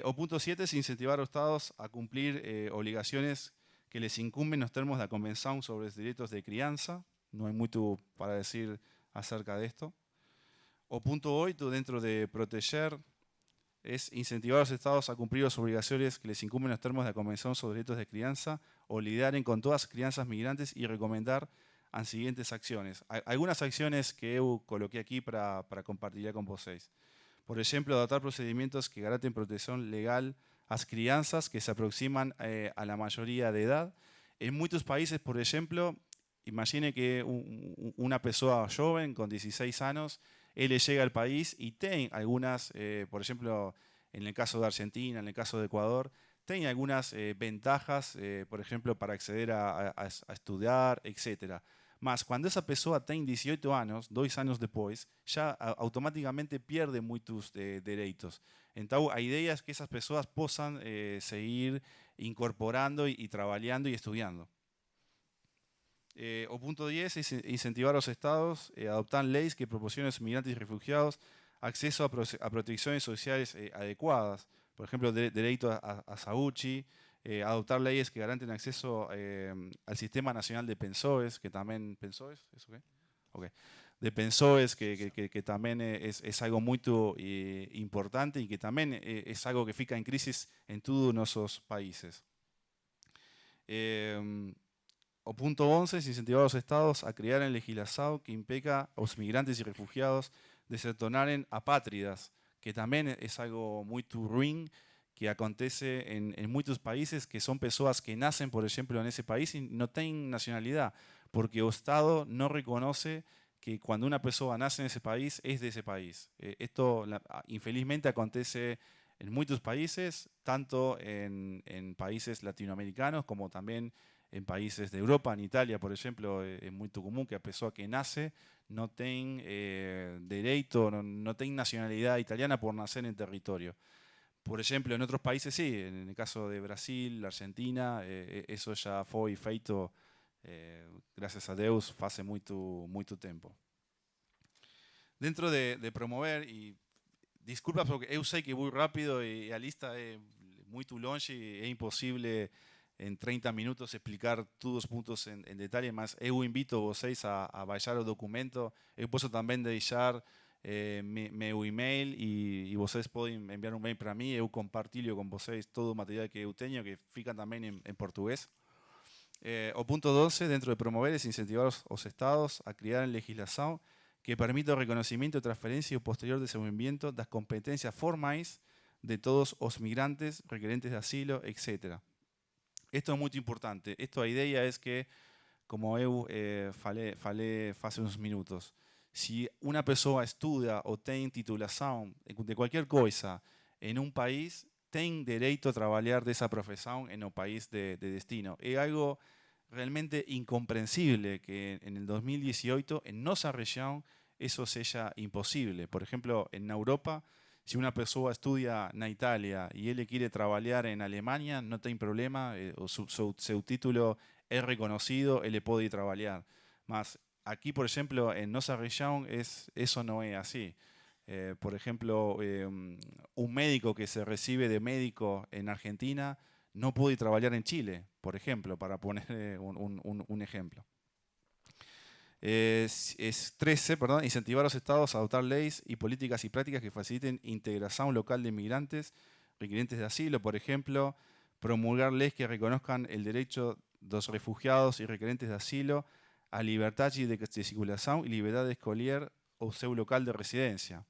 O punto 7 es incentivar a los estados a cumplir obligaciones que les incumben los términos de la Convención sobre los Derechos de Crianza. No hay mucho para decir acerca de esto. O punto 8, dentro de proteger, es incentivar a los estados a cumplir las obligaciones que les incumben los términos de la Convención sobre Derechos de Crianza o lidaren con todas las crianzas migrantes y recomendar las siguientes acciones. Algunas acciones que yo coloqué aquí para compartir con vosotros. Por ejemplo, adoptar procedimientos que garanten protección legal a las crianzas que se aproximan a la mayoría de edad. En muchos países, por ejemplo, imagine que una persona joven con 16 años, él llega al país y tiene algunas, por ejemplo, en el caso de Argentina, en el caso de Ecuador, tiene algunas ventajas, por ejemplo, para acceder a estudiar, etc. Mas cuando esa persona tiene 18 años, 2 años después, ya automáticamente pierde muchos derechos. Entonces, la idea es que esas personas puedan seguir incorporando y trabajando y estudiando. O punto 10 es incentivar a los estados a adoptar leyes que proporcionen a los migrantes y refugiados acceso a protecciones sociales adecuadas. Por ejemplo, derecho a saúde, adoptar leyes que garanten acceso al Sistema Nacional de Pensoes, que también... ¿Pensoes? ¿Eso qué? Okay. De pensoes, que también es algo muy importante y que también es algo que fica en crisis en todos nuestros países. O punto 11 es incentivar a los estados a crear en legislación que impeca a los migrantes y refugiados de se tornaren apátridas, que también es algo muy ruin que acontece en muchos países, que son personas que nacen, por ejemplo, en ese país y no tienen nacionalidad, porque el Estado no reconoce que cuando una persona nace en ese país, es de ese país. Esto infelizmente acontece en muchos países, tanto en países latinoamericanos como también en países de Europa. En Italia, por ejemplo, es muy común que a persona que nace no tenga derecho, no tenga nacionalidad italiana por nacer en el territorio. Por ejemplo, en otros países sí, en el caso de Brasil, Argentina, eso ya fue feito, gracias a Deus, hace mucho tiempo. Dentro de promover, y disculpa porque yo sé que voy rápido y la lista es muy longe y es imposible en 30 minutos explicar todos los puntos en detalle, mas yo invito a vosotros a bajar el documento. Yo puedo también dejar mi email y vosotros pueden enviar un mail para mí. Yo compartilho con vosotros todo el material que yo tengo, que fica también en portugués. O punto 12, dentro de promover, es incentivar a los estados a crear legislación que permita el reconocimiento, transferencia y posterior desenvolvimiento de las competencias formales de todos los migrantes, requerentes de asilo, etc. Esto es muy importante. La idea es que, como eu falei hace unos minutos, si una persona estudia o tiene titulación de cualquier cosa en un país, tiene derecho a trabajar de esa profesión en el país de destino. Es algo realmente incomprensible que en el 2018 en nuestra región eso sea imposible. Por ejemplo, en Europa, si una persona estudia en Italia y él quiere trabajar en Alemania, no tiene problema, su título es reconocido, él puede ir a trabajar. Mas aquí, por ejemplo, en nuestra región eso no es así. Por ejemplo, un médico que se recibe de médico en Argentina no puede trabajar en Chile, por ejemplo, para poner un ejemplo. Es 13, perdón, incentivar a los estados a adoptar leyes y políticas y prácticas que faciliten integración local de inmigrantes requerientes de asilo, por ejemplo, promulgar leyes que reconozcan el derecho de los refugiados y requerentes de asilo a libertad de circulación y libertad de escolher o seu local de residencia.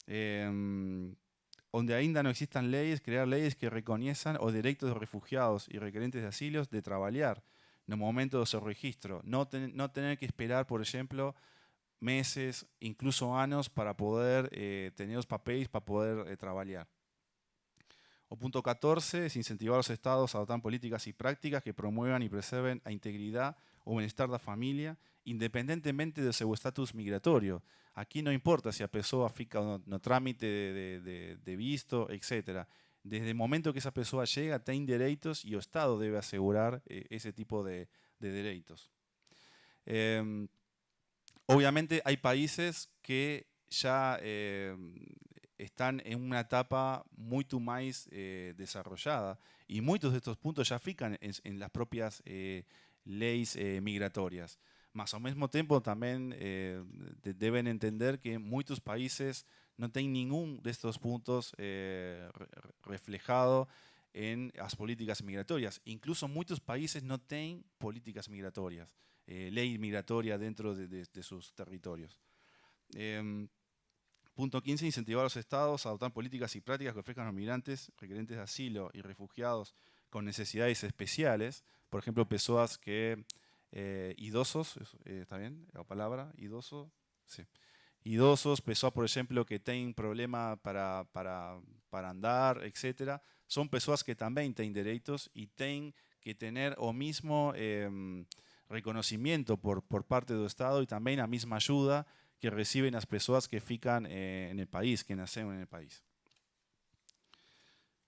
Donde ainda no existan leyes, crear leyes que reconozcan os derechos de refugiados y requerentes de asilo de trabajar en el momento de su registro. No tener que esperar, por ejemplo, meses, incluso años para poder tener los papeles para poder trabajar. O punto 14 es incentivar a los estados a adoptar políticas y prácticas que promuevan y preserven la integridad o bienestar de la familia, independientemente de su estatus migratorio. Aquí no importa si a persona fica no trámite de visto, etc. Desde el momento que esa persona llega, tiene derechos y el Estado debe asegurar ese tipo de derechos. Obviamente hay países que ya están en una etapa mucho más desarrollada y muchos de estos puntos ya fican en las propias leyes migratorias. Mas al mismo tiempo también deben entender que muchos países no tienen ninguno de estos puntos reflejado en las políticas migratorias. Incluso muchos países no tienen políticas migratorias, ley migratoria dentro de sus territorios. Punto 15, incentivar a los estados a adoptar políticas y prácticas que ofrezcan a los migrantes, requerentes de asilo y refugiados con necesidades especiales. Por ejemplo, personas que, idosos, ¿está bien la palabra? Idoso, sí. Idosos, personas, por ejemplo, que tienen problemas para andar, etc. Son personas que también tienen derechos y tienen que tener o mismo reconocimiento por parte del Estado y también la misma ayuda que reciben las personas que fican en el país, que nacen en el país.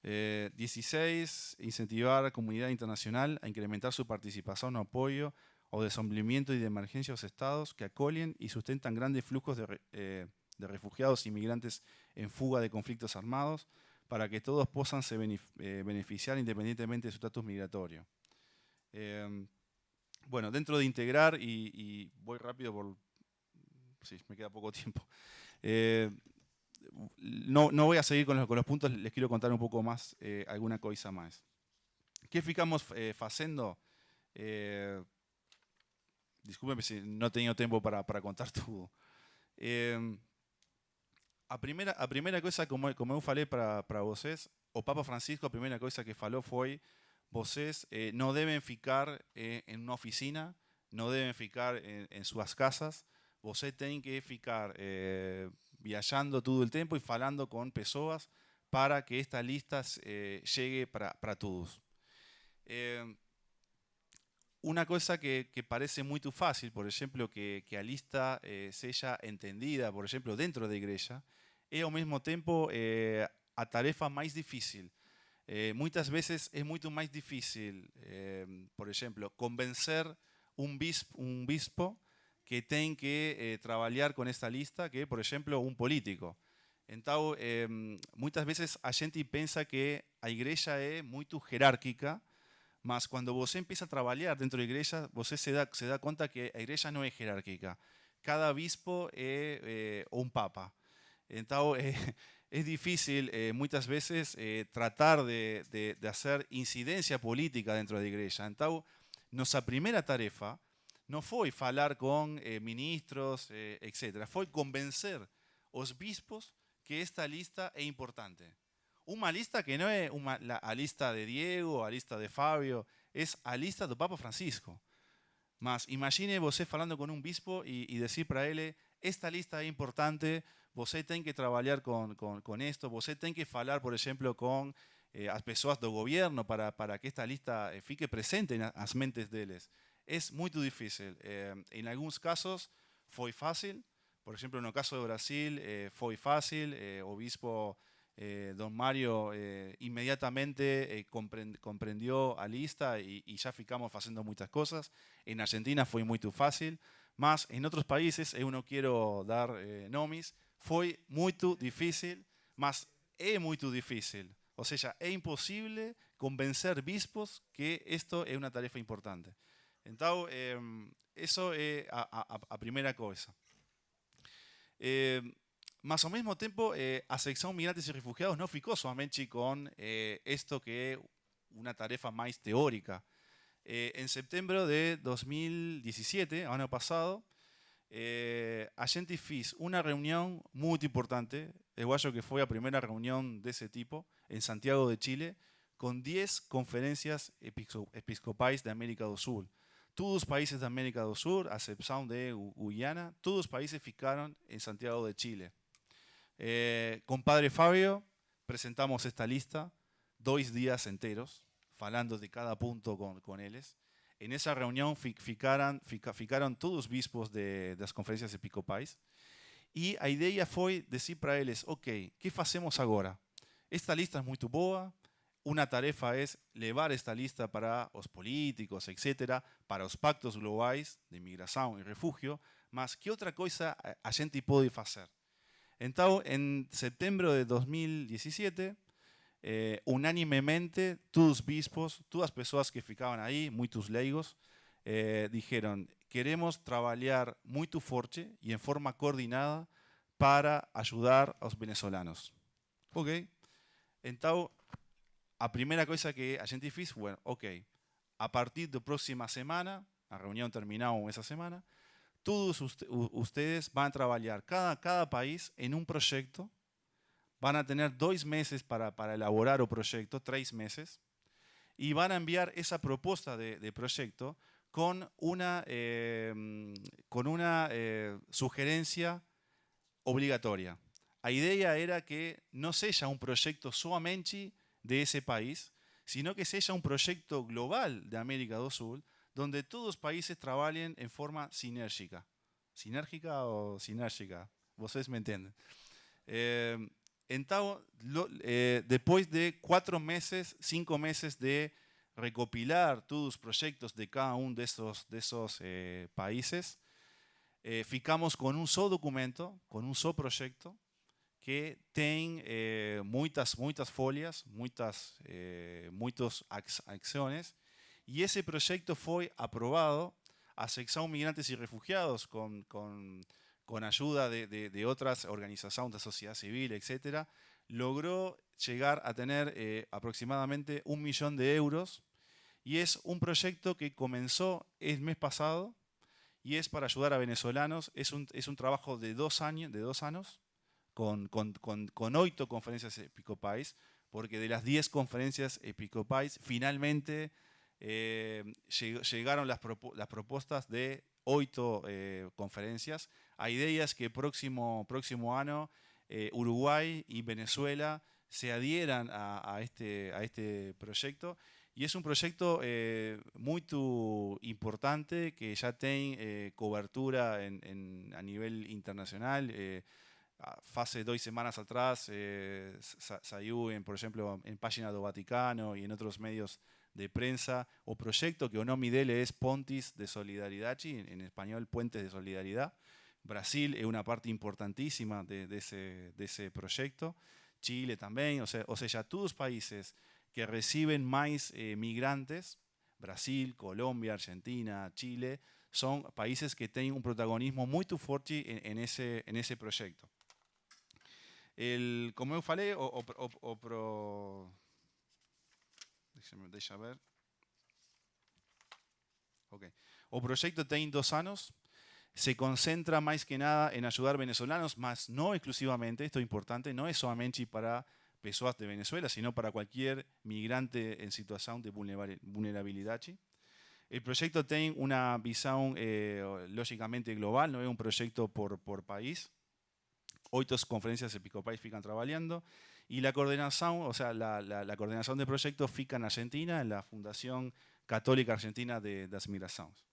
16. Incentivar a la comunidad internacional a incrementar su participación o apoyo o desenvolvimiento y de emergencia a los estados que acogen y sustentan grandes flujos de refugiados y migrantes en fuga de conflictos armados para que todos puedan se beneficiar independientemente de su estatus migratorio. Bueno, dentro de integrar, y voy rápido por... Sí, me queda poco tiempo. No voy a seguir con los puntos, les quiero contar un poco más, alguna cosa más. ¿Qué ficamos haciendo? Discúlpeme si no he tenido tiempo para contar todo. A primeira coisa, como eu falei para vocês, o Papa Francisco, a primeira coisa que falou foi: vocês não devem ficar em uma oficina, não devem ficar em suas casas, vocês têm que ficar viajando todo el tiempo y falando con personas para que esta lista llegue para todos. Una cosa que parece muy fácil, por ejemplo, que la lista sea entendida, por ejemplo, dentro de la iglesia, es al mismo tiempo a tarefa más difícil. Muchas veces es mucho más difícil, por ejemplo, convencer un bispo que tienen que trabajar con esta lista que, por ejemplo, un político. Entonces, muchas veces a gente piensa que la iglesia es muy jerárquica, mas cuando vos empieza a trabajar dentro de la iglesia, vos se da cuenta que la iglesia no es jerárquica. Cada obispo es un papa. Entonces, es difícil muchas veces tratar de hacer incidencia política dentro de la iglesia. Entonces, nuestra primera tarefa no fue hablar con ministros, etc. Fue convencer a los bispos que esta lista es importante. Una lista que no es la lista de Diego, la lista de Fabio, es la lista del Papa Francisco. Mas imagine você hablando con un bispo y decir para él: esta lista es importante, você tem que trabajar con esto, você tem que hablar, por ejemplo, con las personas del gobierno para que esta lista fique presente en las mentes de ellos. Es muy difícil. En algunos casos fue fácil. Por ejemplo, en el caso de Brasil fue fácil. Obispo Don Mario inmediatamente comprendió la lista y ya ficamos haciendo muchas cosas. En Argentina fue muy fácil. Más en otros países, no quiero dar nombres, fue muy difícil, más es muy difícil. O sea, es imposible convencer bispos que esto es una tarea importante. Então, isso é a primeira coisa. Mas ao mesmo tempo, a sección Migrantes y Refugiados no ficou somente con esto que es una tarefa más teórica. En septiembre de 2017, año pasado, a gente fez una reunión muy importante, eu acho que fue la primera reunión de ese tipo, en Santiago de Chile, con 10 conferencias episcopais de América do Sul. Todos os países da América do Sul, a exceção de Guyana, todos os países ficaram em Santiago de Chile. Con Padre Fabio presentamos esta lista 2 días enteros, falando de cada punto con ellos. En esa reunión ficaron todos los bispos de las conferencias episcopais y la idea fue decir para ellos, ok, ¿qué hacemos ahora? Esta lista es muy boa, una tarefa es levar esta lista para los políticos, etcétera, para los pactos globales de migración y refugio, mas ¿qué otra cosa a gente puede hacer? Entonces, en septiembre de 2017, unánimemente, todos los bispos, todas las personas que ficaban ahí, muchos leigos, dijeron, queremos trabajar muy fuerte y en forma coordinada para ayudar a los venezolanos. Ok. Entonces, la primera cosa que a gente fez, bueno, ok, a partir de la próxima semana, la reunión terminó esa semana, todos ustedes van a trabajar, cada país, en un proyecto. Van a tener 2 meses para elaborar el proyecto, 3 meses, y van a enviar esa propuesta de proyecto con una sugerencia obligatoria. La idea era que no sea un proyecto solamente de ese país, sino que sea un proyecto global de América do Sul, donde todos los países trabajen en forma sinérgica. ¿Sinérgica o sinérgica? Ustedes me entienden. Entonces, después de 4 meses, 5 meses de recopilar todos los proyectos de cada uno de esos países, ficamos con un solo documento, con un solo proyecto, que tiene muchas folhas, muchas acciones, y ese proyecto fue aprobado a sección Migrantes y Refugiados con ayuda de otras organizaciones de sociedad civil, etc., logró llegar a tener aproximadamente 1 millón de euros, y es un proyecto que comenzó el mes pasado y es para ayudar a venezolanos. Es un trabajo de 2 años, con 8 conferencias episcopais, porque de las 10 conferencias episcopais finalmente llegaron las propuestas de 8 conferencias. La idea es que próximo año Uruguay y Venezuela se adhieran a este proyecto, y es un proyecto muy importante que ya tiene cobertura a nivel internacional. Hace 2 semanas atrás salió, por ejemplo, en página do Vaticano y en otros medios de prensa, o proyecto que o nome dele es Pontes de Solidariedade, en español Puentes de Solidaridad. Brasil es una parte importantísima de ese proyecto, Chile también, o sea, todos los países que reciben más migrantes, Brasil, Colombia, Argentina, Chile, son países que tienen un protagonismo muy fuerte en ese proyecto. Como eu falei, deixa ver. Okay. O proyecto tiene 2 años, se concentra más que nada en ayudar venezolanos, mas no exclusivamente, esto es importante, no es solamente para personas de Venezuela, sino para cualquier migrante en situación de vulnerabilidad. El proyecto tiene una visión lógicamente global, no es un proyecto por país. 8 conferencias episcopais fican trabajando, y la coordinación, o sea, la coordinación de proyectos fica en Argentina, en la Fundación Católica Argentina de las Migraciones.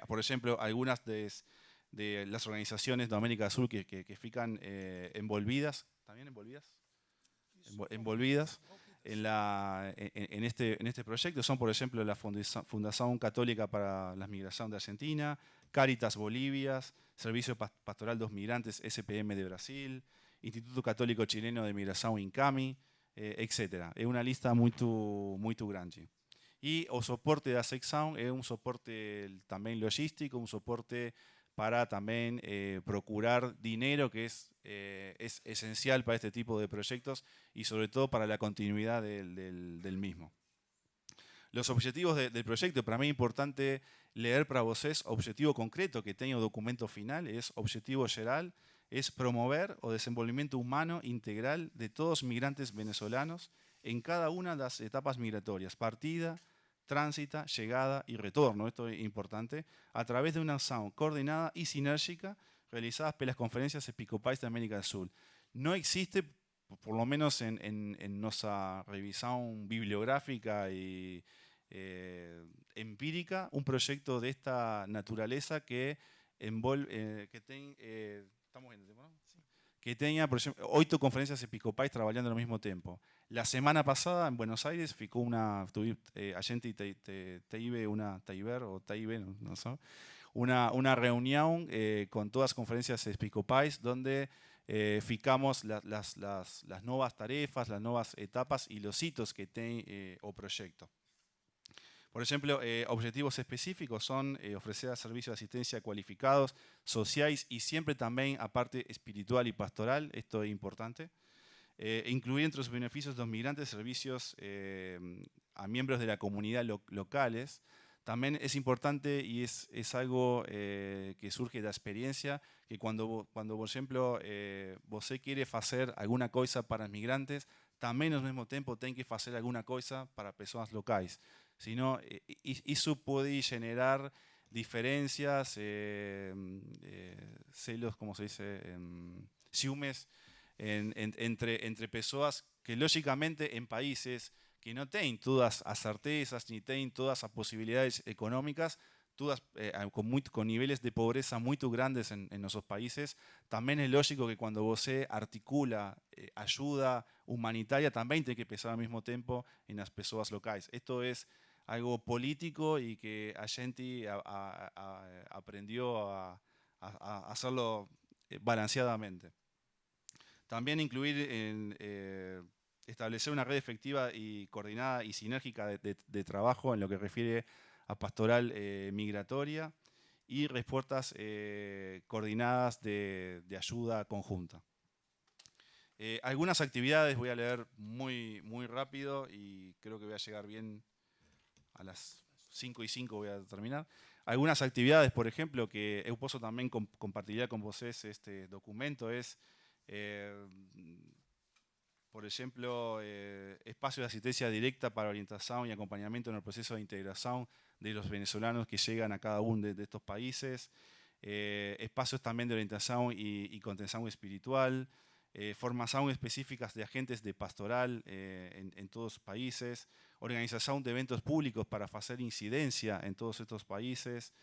Por ejemplo, algunas de las organizaciones de América del Sur que fican envolvidas, ¿también envolvidas? Envolvidas en este proyecto son, por ejemplo, la Fundación Católica para las Migraciones de Argentina, Cáritas Bolivia, Servicio Pastoral de los Migrantes SPM de Brasil, Instituto Católico Chileno de Migración INCAMI, etc. Es una lista muy grande. E o suporte da secção é um suporte também logístico, um suporte para también procurar dinero que es esencial para este tipo de proyectos y sobre todo para la continuidad del mismo. Los objetivos del proyecto, para mí es importante leer para vocês, objetivo concreto que tenga el documento final, es objetivo general, es promover o desenvolvimiento humano integral de todos migrantes venezolanos en cada una de las etapas migratorias, partida, tránsita, llegada y retorno, esto es importante, a través de una acción coordinada y sinérgica realizadas por las conferencias episcopales de América del Sur. No existe, por lo menos en nuestra revisión bibliográfica y empírica, un proyecto de esta naturaleza que que tenga, por ejemplo, 8 conferencias episcopales trabajando al mismo tiempo. La semana pasada en Buenos Aires ficó allente Teibe, no sé, una reunión con todas las conferencias episcopales donde ficamos las nuevas tarefas, las nuevas etapas y los hitos que tiene o proyecto. Por ejemplo, objetivos específicos son ofrecer servicios de asistencia cualificados, sociales y siempre también a parte espiritual y pastoral, esto es importante. Incluir entre los beneficios de los migrantes servicios a miembros de la comunidad locales. También es importante y es algo que surge de la experiencia, que cuando por ejemplo, você quiere hacer alguna cosa para los migrantes, también al mismo tiempo tiene que hacer alguna cosa para personas locales. Si no, eso puede generar diferencias, celos, como se dice, ciúmes entre personas que lógicamente en países que no tienen todas las certezas ni tienen todas las posibilidades económicas, todas con niveles de pobreza muy grandes en nuestros países, también es lógico que cuando você articula ayuda humanitaria, también tiene que pensar al mismo tiempo en las personas locales. Esto es algo político y que a gente aprendió a hacerlo balanceadamente. También incluir establecer una red efectiva y coordinada y sinérgica de trabajo en lo que refiere a pastoral migratoria y respuestas coordinadas de ayuda conjunta. Algunas actividades voy a leer muy rápido y creo que voy a llegar bien a las 5:05 voy a terminar. Algunas actividades, por ejemplo, que eu posso también compartir con vocês este documento es, por ejemplo, espacios de asistencia directa para orientación y acompañamiento en el proceso de integración de los venezolanos que llegan a cada uno de estos países, espacios también de orientación y contención espiritual, formación específicas de agentes de pastoral en todos los países, organización de eventos públicos para hacer incidencia en todos estos países,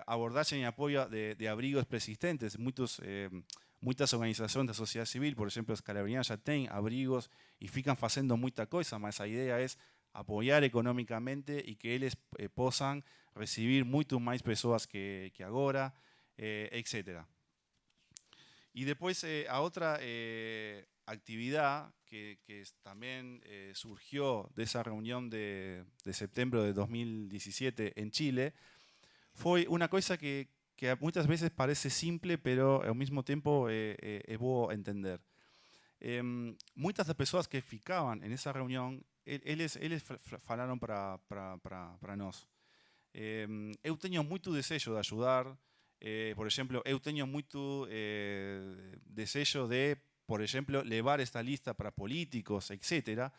abordaje y apoyo de abrigos persistentes. Muchas organizaciones de sociedad civil, por ejemplo, Scalabrini ya tienen abrigos y fican haciendo mucha cosa, mas la idea es apoyar económicamente y que ellos puedan recibir mucho más personas que ahora, etc. Y después a otra actividad que también surgió de esa reunión de septiembre de 2017 en Chile, fue una cosa que muchas veces parece simple, pero al mismo tiempo es bueno entender. Muchas de las personas que ficaban en esa reunión, ellos hablaron para nós. Eu tenho muito desejo de ayudar. Por ejemplo, eu tenho muito desejo de, por ejemplo, levar esta lista para políticos, etc.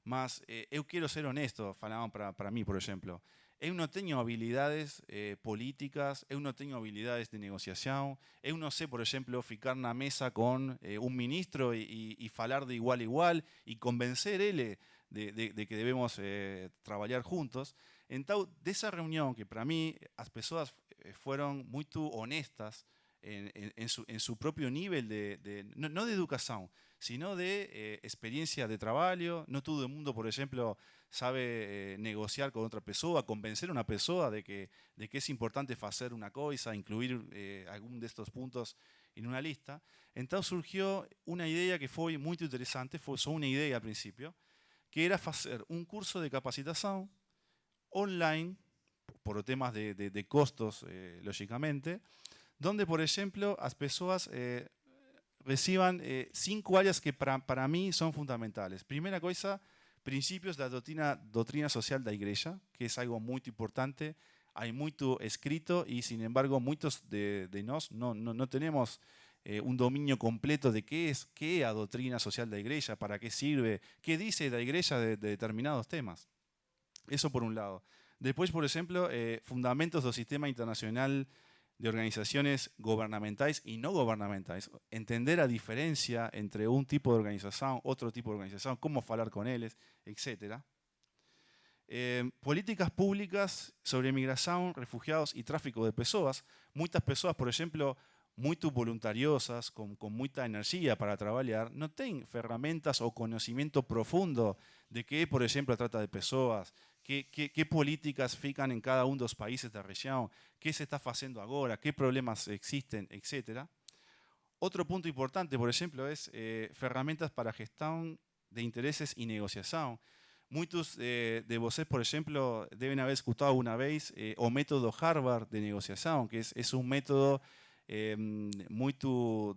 Mas eu quiero ser honesto, falaban para mí, por ejemplo. Eu não tenho habilidades políticas, eu não tenho habilidades de negociación, eu não sé, por ejemplo, ficar na mesa con un ministro y falar de igual a igual y convencer él de que debemos trabajar juntos. Entonces, de esa reunión, que para mí las personas fueron muy honestas en su propio nivel, no de educación, sino de experiencia de trabajo. No todo el mundo, por ejemplo, sabe negociar con otra persona, convencer a una persona de que es importante hacer una cosa, incluir algún de estos puntos en una lista. Entonces surgió una idea que fue muy interesante, fue solo una idea al principio, que era fazer um curso de capacitação online, por temas de costos, lógicamente, donde, por ejemplo, las personas reciban 5 áreas que para mí son fundamentales. Primera cosa, principios de la doctrina social de la Iglesia, que es algo muy importante. Hay mucho escrito y, sin embargo, muchos de nosotros no tenemos un dominio completo de qué es la doctrina social de la Iglesia, para qué sirve, qué dice la Iglesia de determinados temas. Eso por un lado. Después, por ejemplo, fundamentos del sistema internacional de organizaciones gubernamentales y no gubernamentales. Entender la diferencia entre un tipo de organización, otro tipo de organización, cómo hablar con ellos, etc. Políticas públicas sobre migración, refugiados y tráfico de personas. Muchas personas, por ejemplo, muy voluntariosas, con mucha energía para trabajar, no tienen herramientas o conocimiento profundo de qué, por ejemplo, trata de personas, qué políticas fican en cada uno de los países de la región, qué se está haciendo ahora, qué problemas existen, etc. Otro punto importante, por ejemplo, es herramientas para gestión de intereses y negociación. Muchos de ustedes, por ejemplo, deben haber escuchado una vez o método Harvard de negociación, que es un método muy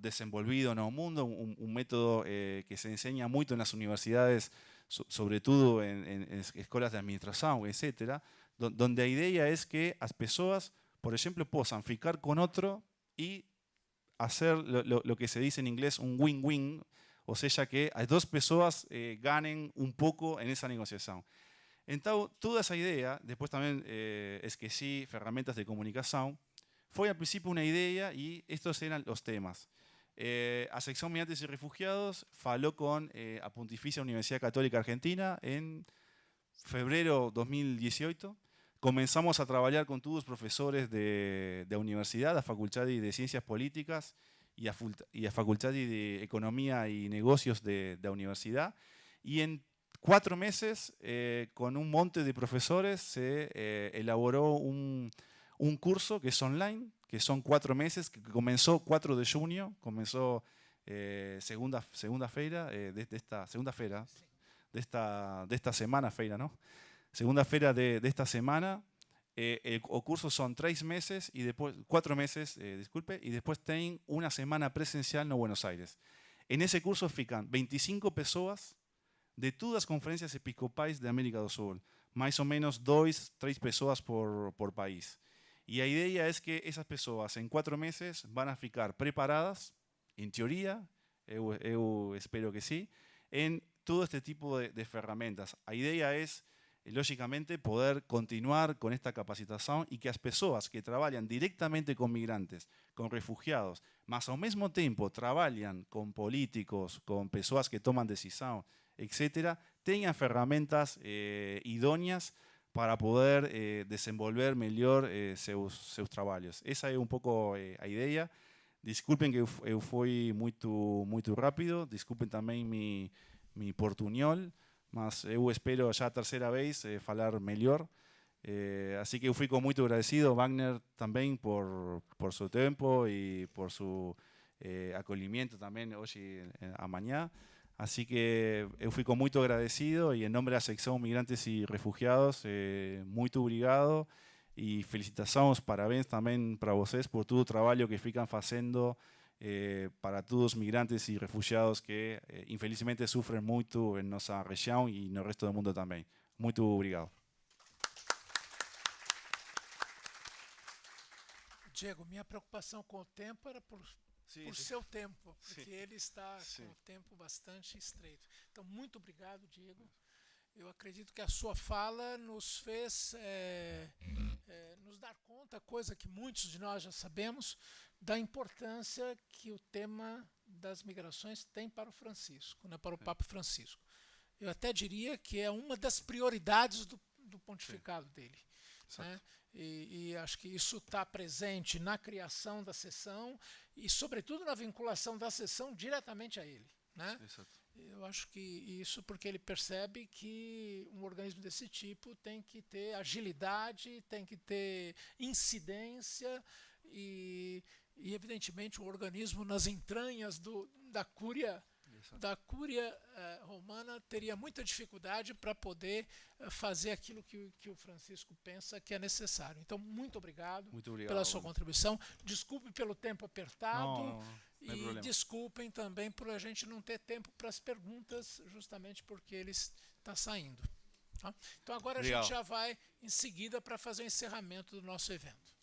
desenvolvido en el mundo, un método que se enseña mucho en las universidades, sobre todo en escuelas de administración, etc., donde la idea es que las personas, por ejemplo, puedan ficar con otro y hacer lo que se dice en inglés un win-win, o sea, que las dos personas ganen un poco en esa negociación. Entonces, toda esa idea, después también es que sí, herramientas de comunicación, fue al principio una idea y estos eran los temas. A sección Migrantes y Refugiados faló con la Pontificia Universidad Católica Argentina en febrero 2018. Comenzamos a trabajar con todos los profesores de la universidad, la Facultad de Ciencias Políticas y la Facultad de Economía y Negocios de la universidad. Y en 4 meses, con un monte de profesores, se elaboró un curso que es online, que son 4 meses, que comenzó 4 de junio, comenzó segunda feira de esta semana, feira, ¿no? Segunda feira de esta semana. El curso son 3 meses y después 4 meses, disculpe, y después tienen una semana presencial en Buenos Aires. En ese curso fican 25 personas de todas las conferencias episcopales de América del Sur, más o menos 2, 3 personas por país. Y la idea es que esas personas en 4 meses van a ficar preparadas, en teoría, yo espero que sí, en todo este tipo de herramientas. La idea es, lógicamente, poder continuar con esta capacitación y que las personas que trabajan directamente con migrantes, con refugiados, más al mismo tiempo trabajan con políticos, con personas que toman decisiones, etc., tengan herramientas idóneas para poder desenvolver mejor sus trabajos. Esa es un poco la idea. Disculpen que eu fui muito rápido, disculpen también mi portuñol, mas eu espero ya a tercera vez falar mejor. Así que eu fui muito agradecido, Wagner, también por su tiempo y por su acolhimiento también hoy a mañana. Así que eu fui muito agradecido y en nombre de la sección Migrantes y Refugiados, muito obrigado y felicitaciones, parabéns también para vocês por todo el trabajo que fican haciendo para todos los migrantes y refugiados que infelizmente sufren mucho en nuestra región y en el resto del mundo también. Muito obrigado. Diego, minha preocupação com o tempo era por seu tempo, porque ele está com o tempo bastante estreito. Então, muito obrigado, Diego. Eu acredito que a sua fala nos fez nos dar conta, coisa que muitos de nós já sabemos, da importância que o tema das migrações tem para o Francisco, né, para o Papa Francisco. Eu até diria que é uma das prioridades do pontificado dele. Né? E acho que isso está presente na criação da sessão e, sobretudo, na vinculação da sessão diretamente a ele. Né? Eu acho que isso porque ele percebe que um organismo desse tipo tem que ter agilidade, tem que ter incidência e evidentemente, um organismo nas entranhas da Cúria da Cúria Romana teria muita dificuldade para poder fazer aquilo que o Francisco pensa que é necessário. Então, muito obrigado, pela sua contribuição. Desculpe pelo tempo apertado. Não hay problema. Desculpem também por a gente não ter tempo para as perguntas, justamente porque ele está saindo. Tá? Então, agora a gente já vai em seguida para fazer o encerramento do nosso evento.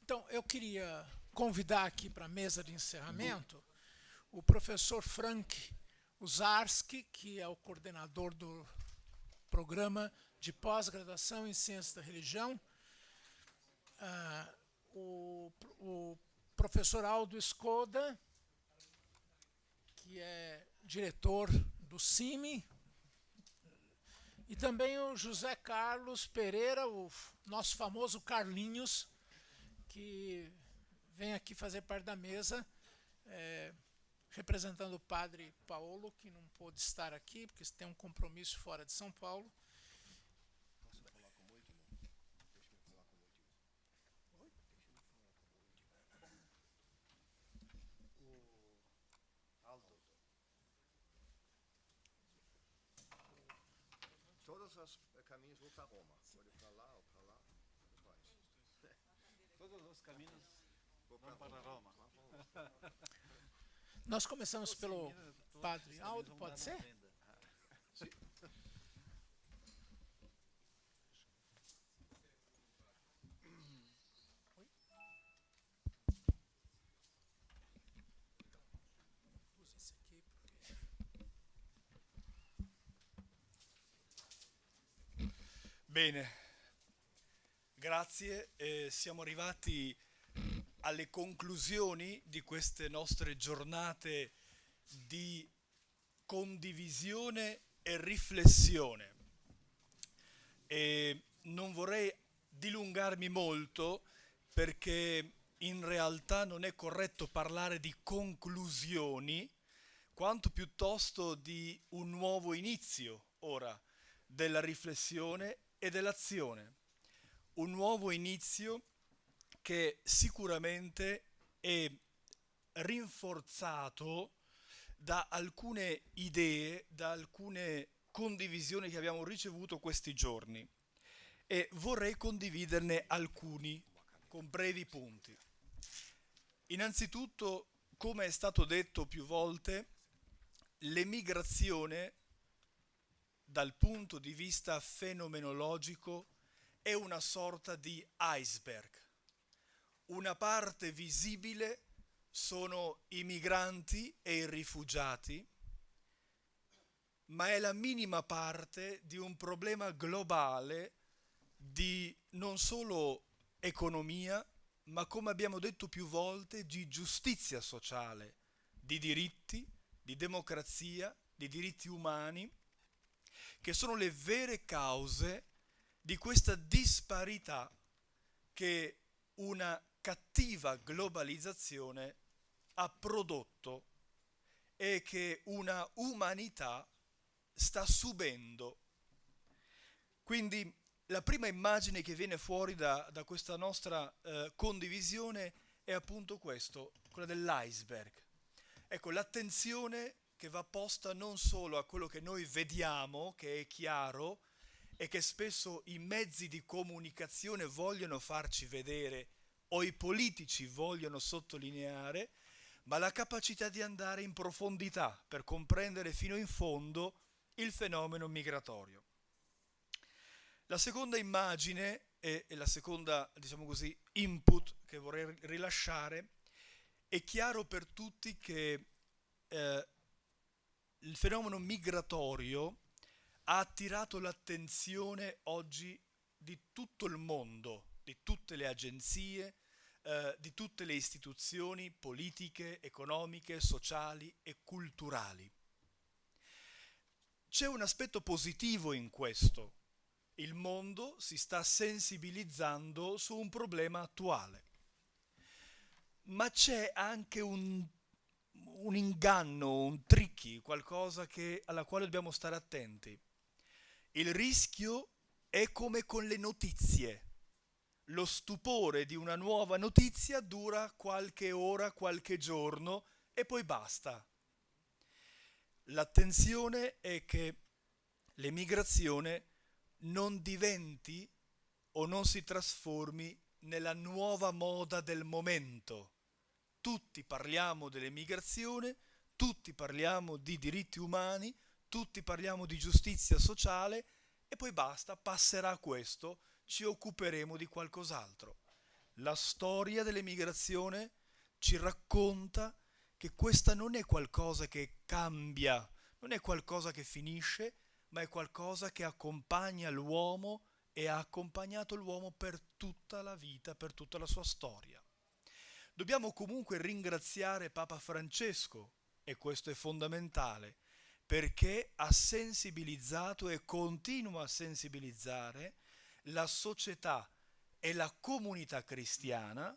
Então, eu queria convidar aqui para a mesa de encerramento o professor Frank Uzarski, que é o coordenador do programa de pós-graduação em Ciências da Religião, o professor Aldo Escoda, que é diretor do CIMI, e também o José Carlos Pereira, o nosso famoso Carlinhos, que vem aqui fazer parte da mesa, representando o padre Paulo, que não pôde estar aqui, porque tem um compromisso fora de São Paulo. Todos os caminhos vão para Roma. Pode ir para lá ou para lá. Todos los caminos van para Roma. Nós começamos pelo padre Aldo, pode ser? Bene, grazie. Siamo arrivati alle conclusioni di queste nostre giornate di condivisione e riflessione. E non vorrei dilungarmi molto perché in realtà non è corretto parlare di conclusioni, quanto piuttosto di un nuovo inizio ora della riflessione e dell'azione. Un nuovo inizio che sicuramente è rinforzato da alcune idee, da alcune condivisioni che abbiamo ricevuto questi giorni, e vorrei condividerne alcuni con brevi punti. Innanzitutto, come è stato detto più volte, l'emigrazione dal punto di vista fenomenologico è una sorta di iceberg. Una parte visibile sono i migranti e i rifugiati, ma è la minima parte di un problema globale di non solo economia, ma come abbiamo detto più volte, di giustizia sociale, di diritti, di democrazia, di diritti umani, che sono le vere cause di questa disparità che una cattiva globalizzazione ha prodotto e che una umanità sta subendo. Quindi la prima immagine che viene fuori da questa nostra condivisione è appunto questo, quella dell'iceberg. Ecco, l'attenzione che va posta non solo a quello che noi vediamo, che è chiaro, e che spesso i mezzi di comunicazione vogliono farci vedere o i politici vogliono sottolineare, ma la capacità di andare in profondità per comprendere fino in fondo il fenomeno migratorio. La seconda immagine e la seconda, diciamo così, input che vorrei rilasciare, è chiaro per tutti che il fenomeno migratorio ha attirato l'attenzione oggi di tutto il mondo, di tutte le agenzie, di tutte le istituzioni politiche, economiche, sociali e culturali. C'è un aspetto positivo in questo. Il mondo si sta sensibilizzando su un problema attuale. Ma c'è anche un un inganno, un tricky, qualcosa alla quale dobbiamo stare attenti. Il rischio è come con le notizie. Lo stupore di una nuova notizia dura qualche ora, qualche giorno e poi basta. L'attenzione è che l'emigrazione non diventi o non si trasformi nella nuova moda del momento. Tutti parliamo dell'emigrazione, tutti parliamo di diritti umani, tutti parliamo di giustizia sociale e poi basta, passerà questo, ci occuperemo di qualcos'altro. La storia dell'emigrazione ci racconta che questa non è qualcosa che cambia, non è qualcosa che finisce, ma è qualcosa che accompagna l'uomo e ha accompagnato l'uomo per tutta la vita, per tutta la sua storia. Dobbiamo comunque ringraziare Papa Francesco, e questo è fondamentale, perché ha sensibilizzato e continua a sensibilizzare la società e la comunità cristiana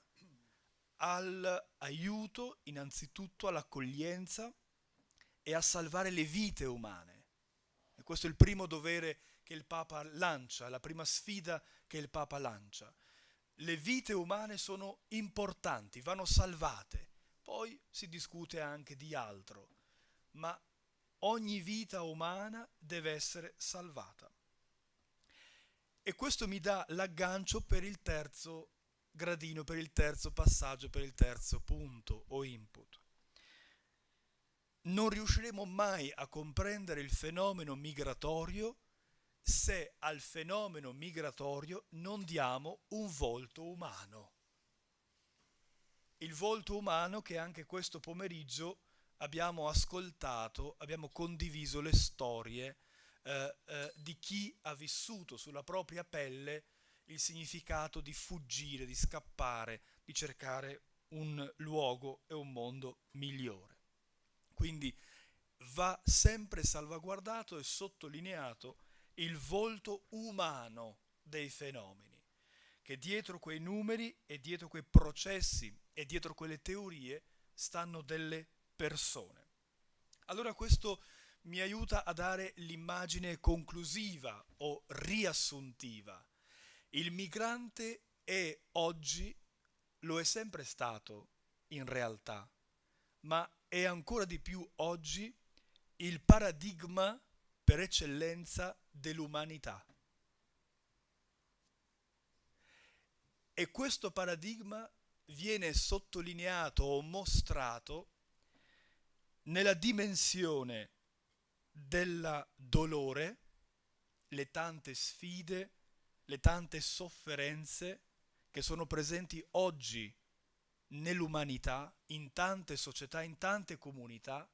all'aiuto, innanzitutto all'accoglienza e a salvare le vite umane. E questo è il primo dovere che il Papa lancia, la prima sfida che il Papa lancia. Le vite umane sono importanti, vanno salvate. Poi si discute anche di altro, ma ogni vita umana deve essere salvata. E questo mi dà l'aggancio per il terzo gradino, per il terzo passaggio, per il terzo punto o input. Non riusciremo mai a comprendere il fenomeno migratorio se al fenomeno migratorio non diamo un volto umano. Il volto umano che anche questo pomeriggio abbiamo ascoltato, abbiamo condiviso le storie di chi ha vissuto sulla propria pelle il significato di fuggire, di scappare, di cercare un luogo e un mondo migliore. Quindi va sempre salvaguardato e sottolineato il volto umano dei fenomeni, che dietro quei numeri e dietro quei processi e dietro quelle teorie stanno delle persone. Allora questo mi aiuta a dare l'immagine conclusiva o riassuntiva. Il migrante è oggi, lo è sempre stato in realtà, ma è ancora di più oggi il paradigma per eccellenza dell'umanità. E questo paradigma viene sottolineato o mostrato nella dimensione del dolore, le tante sfide, le tante sofferenze che sono presenti oggi nell'umanità, in tante società, in tante comunità,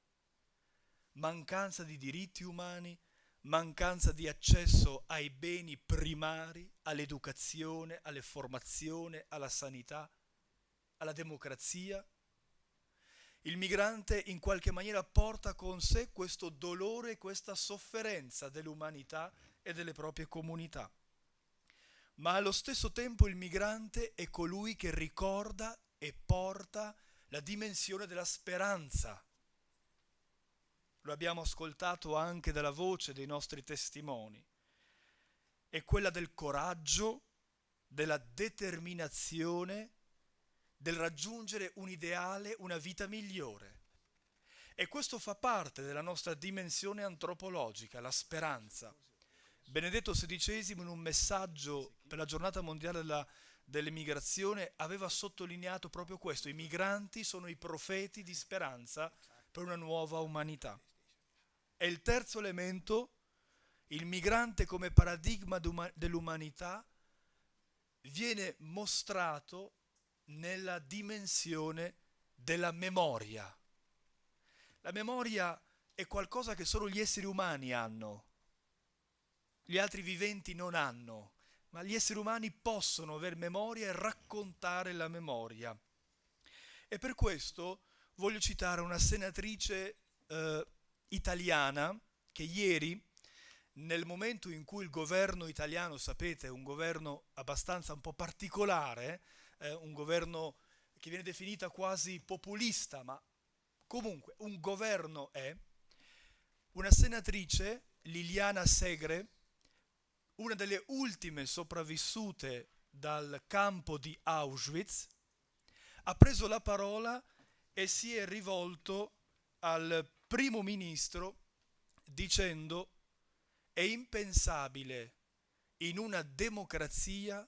mancanza di diritti umani, mancanza di accesso ai beni primari, all'educazione, alla formazione, alla sanità, alla democrazia. Il migrante in qualche maniera porta con sé questo dolore e questa sofferenza dell'umanità e delle proprie comunità. Ma allo stesso tempo il migrante è colui che ricorda e porta la dimensione della speranza. Lo abbiamo ascoltato anche dalla voce dei nostri testimoni. È quella del coraggio, della determinazione, del raggiungere un ideale, una vita migliore. E questo fa parte della nostra dimensione antropologica, la speranza. Benedetto XVI, in un messaggio per la giornata mondiale dell'emigrazione, aveva sottolineato proprio questo: i migranti sono i profeti di speranza per una nuova umanità. E il terzo elemento, il migrante come paradigma dell'umanità, viene mostrato nella dimensione della memoria. La memoria è qualcosa che solo gli esseri umani hanno, gli altri viventi non hanno, ma gli esseri umani possono aver memoria e raccontare la memoria. E per questo voglio citare una senatrice italiana che ieri, nel momento in cui il governo italiano, sapete, è un governo abbastanza un po' particolare, un governo che viene definita quasi populista, ma Comunque, un governo è. Una senatrice, Liliana Segre, una delle ultime sopravvissute dal campo di Auschwitz, ha preso la parola e si è rivolto al primo ministro dicendo: è impensabile in una democrazia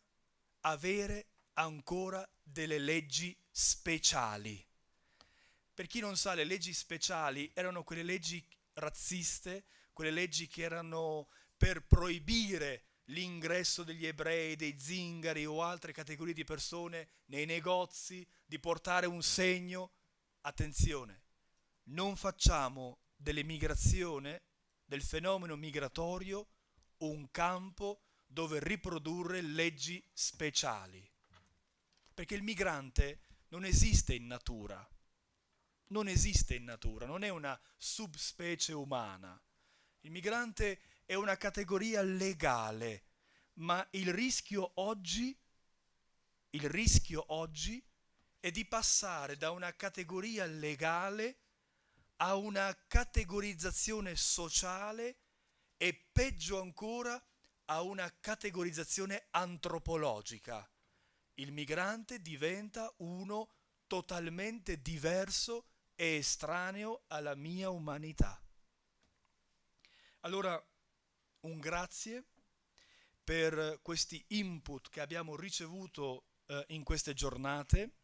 avere ancora delle leggi speciali. Per chi non sa, le leggi speciali erano quelle leggi razziste, quelle leggi che erano per proibire l'ingresso degli ebrei, dei zingari o altre categorie di persone nei negozi, di portare un segno. Attenzione, non facciamo dell'emigrazione, del fenomeno migratorio, un campo dove riprodurre leggi speciali. Perché il migrante non esiste in natura. Non esiste in natura, non è una subspecie umana. Il migrante è una categoria legale, ma il rischio oggi è di passare da una categoria legale a una categorizzazione sociale e peggio ancora a una categorizzazione antropologica. Il migrante diventa uno totalmente diverso e estraneo alla mia umanità. Allora, un grazie per questi input che abbiamo ricevuto in queste giornate,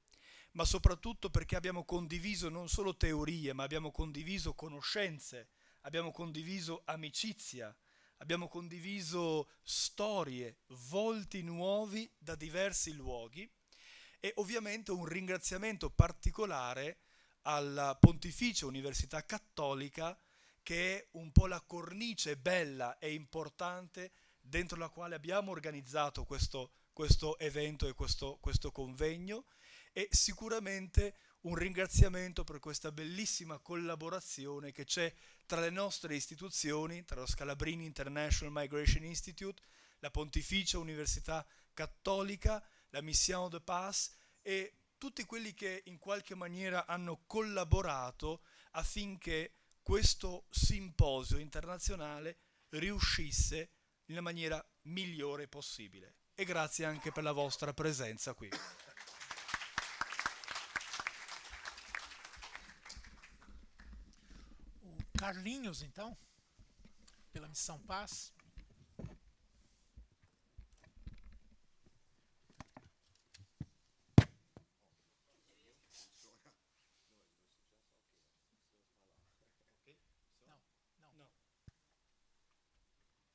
ma soprattutto perché abbiamo condiviso non solo teorie, ma abbiamo condiviso conoscenze, abbiamo condiviso amicizia, abbiamo condiviso storie, volti nuovi da diversi luoghi, e ovviamente un ringraziamento particolare alla Pontificia Università Cattolica, che è un po' la cornice bella e importante dentro la quale abbiamo organizzato questo evento e questo convegno, e sicuramente un ringraziamento per questa bellissima collaborazione che c'è tra le nostre istituzioni, tra lo Scalabrini International Migration Institute, la Pontificia Università Cattolica, la Mission de Pace e tutti quelli che in qualche maniera hanno collaborato affinché questo simposio internazionale riuscisse nella maniera migliore possibile. E grazie anche per la vostra presenza qui. O Carlinhos, então, pela Missão Paz.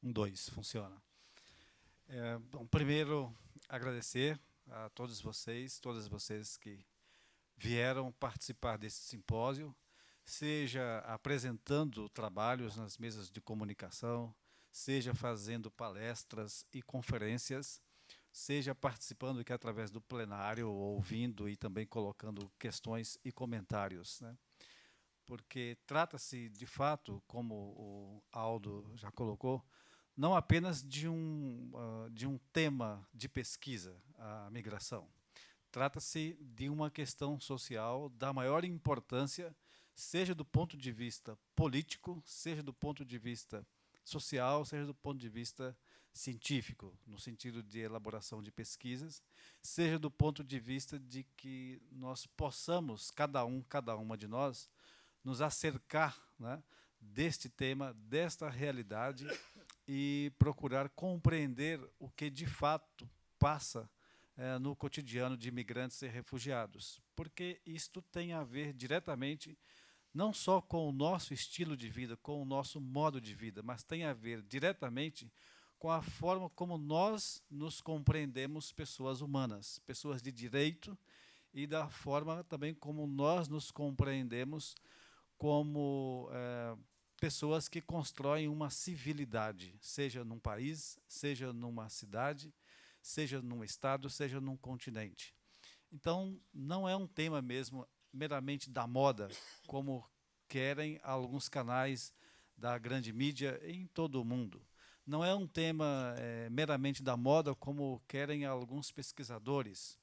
Dois, funciona. Bom, primeiro, agradecer a todas vocês que vieram participar desse simpósio, seja apresentando trabalhos nas mesas de comunicação, seja fazendo palestras e conferências, seja participando aqui através do plenário, ouvindo e também colocando questões e comentários, né? Porque trata-se, de fato, como o Aldo já colocou, não apenas de um tema de pesquisa, a migração. Trata-se de uma questão social da maior importância, seja do ponto de vista político, seja do ponto de vista social, seja do ponto de vista científico, no sentido de elaboração de pesquisas, seja do ponto de vista de que nós possamos, cada uma de nós, nos acercar, né, deste tema, desta realidade, e procurar compreender o que de fato passa no cotidiano de imigrantes e refugiados, porque isto tem a ver diretamente não só com o nosso estilo de vida, com o nosso modo de vida, mas tem a ver diretamente com a forma como nós nos compreendemos pessoas humanas, pessoas de direito, e da forma também como nós nos compreendemos como pessoas que constroem uma civilidade, seja num país, seja numa cidade, seja num estado, seja num continente. Então, não é um tema mesmo meramente da moda, como querem alguns canais da grande mídia em todo o mundo. Não é um tema meramente da moda, como querem alguns pesquisadores.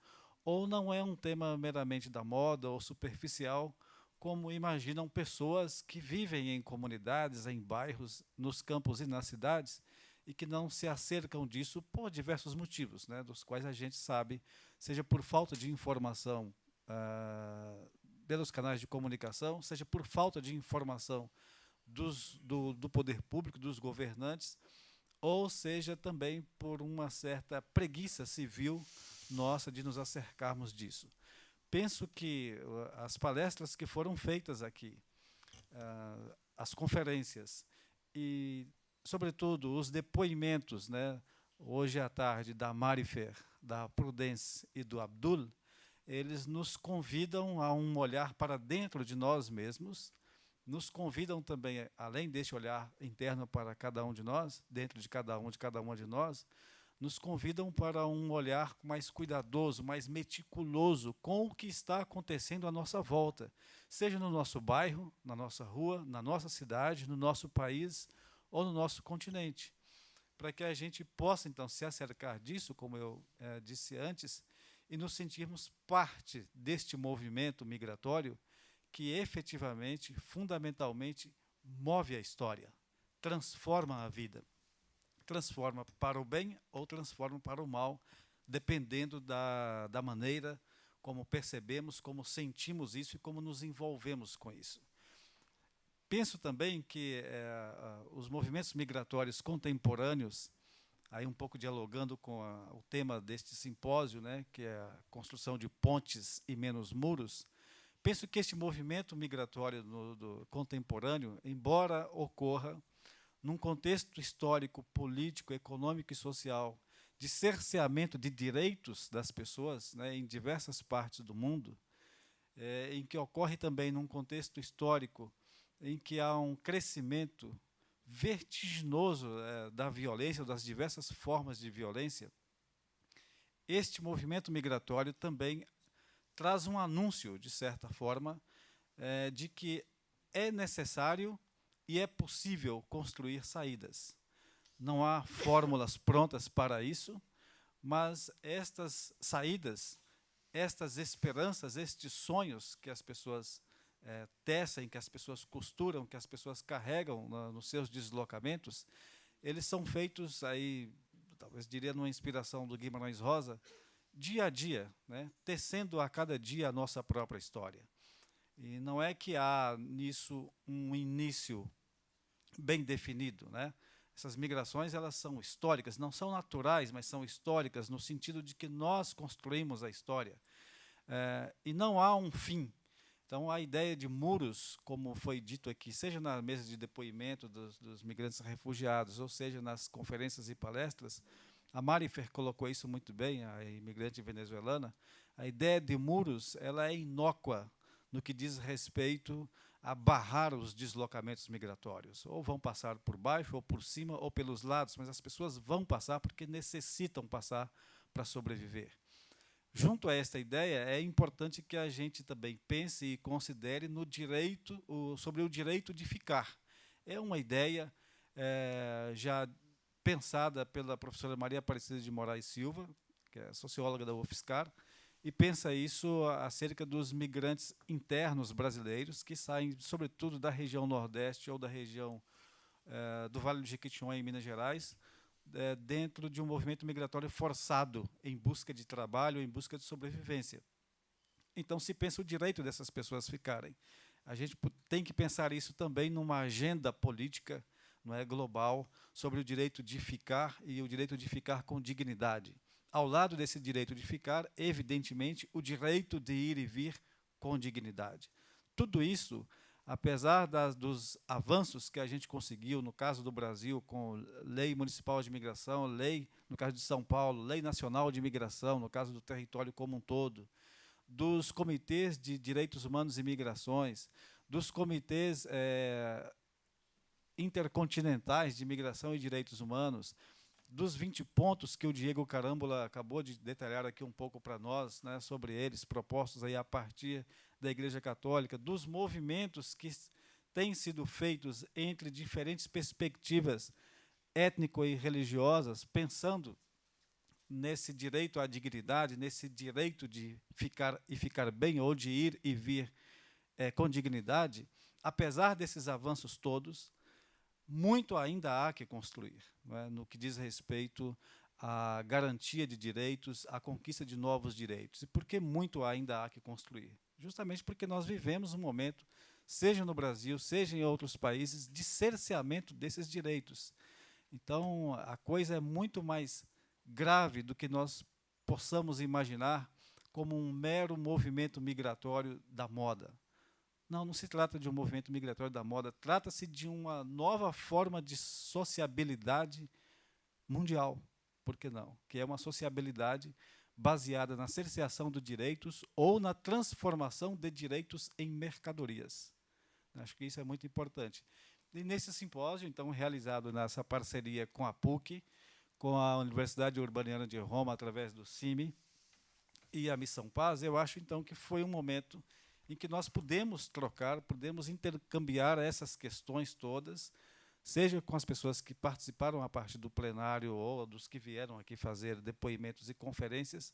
Ou não é um tema meramente da moda ou superficial, como imaginam pessoas que vivem em comunidades, em bairros, nos campos e nas cidades, e que não se acercam disso por diversos motivos, né, dos quais a gente sabe, seja por falta de informação pelos canais de comunicação, seja por falta de informação do poder público, dos governantes, ou seja também por uma certa preguiça civil nossa de nos acercarmos disso. Penso que as palestras que foram feitas aqui, as conferências e, sobretudo, os depoimentos, né, hoje à tarde, da Marifer, da Prudence e do Abdul, eles nos convidam a um olhar para dentro de nós mesmos, nos convidam também, além deste olhar interno para cada um de nós, dentro de cada uma de nós, nos convidam para um olhar mais cuidadoso, mais meticuloso com o que está acontecendo à nossa volta, seja no nosso bairro, na nossa rua, na nossa cidade, no nosso país ou no nosso continente, para que a gente possa, então, se acercar disso, como eu disse antes, e nos sentirmos parte deste movimento migratório que efetivamente, fundamentalmente, move a história, transforma a vida. Transforma para o bem ou transforma para o mal, dependendo da maneira como percebemos, como sentimos isso e como nos envolvemos com isso. Penso também que os movimentos migratórios contemporâneos, aí um pouco dialogando com o tema deste simpósio, né, que é a construção de pontes e menos muros, penso que este movimento migratório contemporâneo, embora ocorra num contexto histórico, político, econômico e social, de cerceamento de direitos das pessoas, né, em diversas partes do mundo, em que ocorre também num contexto histórico em que há um crescimento vertiginoso da violência, das diversas formas de violência, este movimento migratório também traz um anúncio, de certa forma, de que é necessário e é possível construir saídas. Não há fórmulas prontas para isso, mas estas saídas, estas esperanças, estes sonhos que as pessoas tecem, que as pessoas costuram, que as pessoas carregam nos seus deslocamentos, eles são feitos, aí, talvez diria numa inspiração do Guimarães Rosa, dia a dia, né, tecendo a cada dia a nossa própria história. E não é que há nisso um início bem definido, né? Essas migrações, elas são históricas, não são naturais, mas são históricas no sentido de que nós construímos a história. E não há um fim. Então, a ideia de muros, como foi dito aqui, seja na mesa de depoimento dos migrantes refugiados, ou seja nas conferências e palestras, a Marifer colocou isso muito bem, a imigrante venezuelana, a ideia de muros, ela é inócua no que diz respeito a barrar os deslocamentos migratórios. Ou vão passar por baixo, ou por cima, ou pelos lados, mas as pessoas vão passar porque necessitam passar para sobreviver. Junto a esta ideia, é importante que a gente também pense e considere no direito, sobre o direito de ficar. É uma ideia já pensada pela professora Maria Aparecida de Moraes Silva, que é socióloga da UFSCar, e pensa isso acerca dos migrantes internos brasileiros que saem, sobretudo, da região Nordeste ou da região do Vale do Jequitinhonha, em Minas Gerais, dentro de um movimento migratório forçado, em busca de trabalho, em busca de sobrevivência. Então, se pensa o direito dessas pessoas ficarem. A gente tem que pensar isso também numa agenda política, não é, global, sobre o direito de ficar e o direito de ficar com dignidade. Ao lado desse direito de ficar, evidentemente, o direito de ir e vir com dignidade. Tudo isso, apesar dos avanços que a gente conseguiu, no caso do Brasil, com lei municipal de imigração, lei, no caso de São Paulo, lei nacional de imigração, no caso do território como um todo, dos comitês de direitos humanos e migrações, dos comitês intercontinentais de imigração e direitos humanos, dos 20 pontos que o Diego Carambola acabou de detalhar aqui um pouco para nós, né, sobre eles, propostos aí a partir da Igreja Católica, dos movimentos que têm sido feitos entre diferentes perspectivas étnico e religiosas, pensando nesse direito à dignidade, nesse direito de ficar e ficar bem, ou de ir e vir com dignidade, apesar desses avanços todos, muito ainda há que construir, não é? No que diz respeito à garantia de direitos, à conquista de novos direitos. E por que muito ainda há que construir? Justamente porque nós vivemos um momento, seja no Brasil, seja em outros países, de cerceamento desses direitos. Então, a coisa é muito mais grave do que nós possamos imaginar como um mero movimento migratório da moda. Não, não se trata de um movimento migratório da moda, trata-se de uma nova forma de sociabilidade mundial, por que não? Que é uma sociabilidade baseada na cerceação de direitos ou na transformação de direitos em mercadorias. Acho que isso é muito importante. E nesse simpósio, então, realizado nessa parceria com a PUC, com a Universidade Urbaniana de Roma, através do CIMI, e a Missão Paz, eu acho, então, que foi um momento em que nós pudemos trocar, pudemos intercambiar essas questões todas, seja com as pessoas que participaram a partir do plenário ou dos que vieram aqui fazer depoimentos e conferências,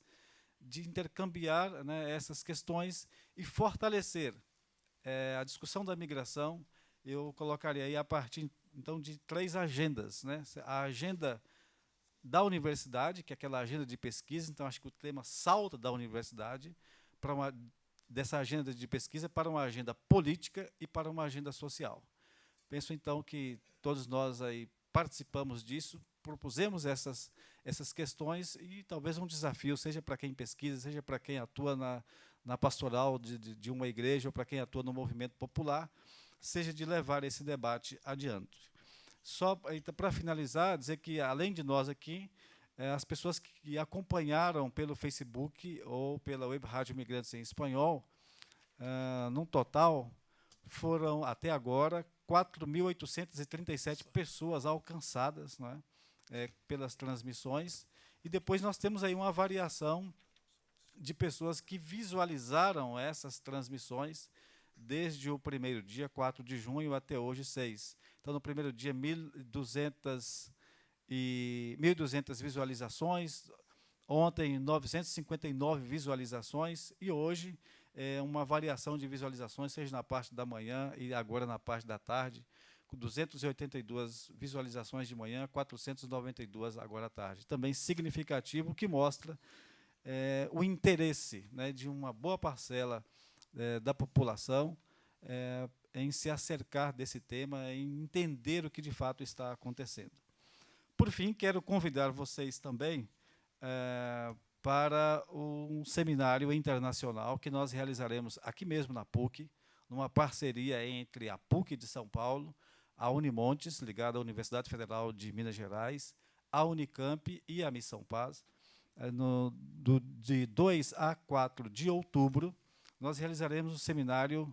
de intercambiar, né, essas questões e fortalecer a discussão da migração. Eu colocaria aí a partir, então, de 3 agendas, né? A agenda da universidade, que é aquela agenda de pesquisa, então acho que o tema salta da universidade para dessa agenda de pesquisa para uma agenda política e para uma agenda social. Penso, então, que todos nós aí participamos disso, propusemos essas questões e talvez um desafio, seja para quem pesquisa, seja para quem atua na pastoral de uma igreja ou para quem atua no movimento popular, seja de levar esse debate adiante. Só para finalizar, dizer que, além de nós aqui, as pessoas que acompanharam pelo Facebook ou pela Web Rádio Imigrantes em Espanhol, num total, foram, até agora, 4.837 pessoas alcançadas, não é? Pelas transmissões. E depois nós temos aí uma variação de pessoas que visualizaram essas transmissões desde o primeiro dia, 4 de junho, até hoje, 6. Então, no primeiro dia, 1.200 visualizações, ontem 959 visualizações e hoje uma variação de visualizações, seja na parte da manhã e agora na parte da tarde, com 282 visualizações de manhã, 492 agora à tarde. Também significativo, que mostra o interesse, né, de uma boa parcela da população em se acercar desse tema, em entender o que de fato está acontecendo. Por fim, quero convidar vocês também para um seminário internacional que nós realizaremos aqui mesmo na PUC, numa parceria entre a PUC de São Paulo, a Unimontes, ligada à Universidade Federal de Minas Gerais, a Unicamp e a Missão Paz. De 2 a 4 de outubro, nós realizaremos um seminário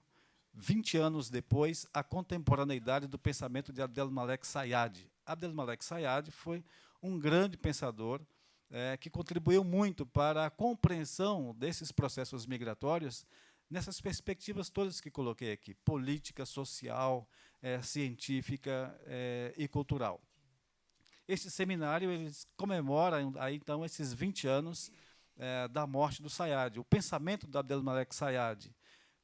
20 anos depois, a contemporaneidade do pensamento de Abdelmalek Sayad. Abdelmalek Sayad foi um grande pensador que contribuiu muito para a compreensão desses processos migratórios nessas perspectivas todas que coloquei aqui, política, social, científica e cultural. Este seminário eles comemoram aí, então, esses 20 anos da morte do Sayad. O pensamento do Abdelmalek Sayad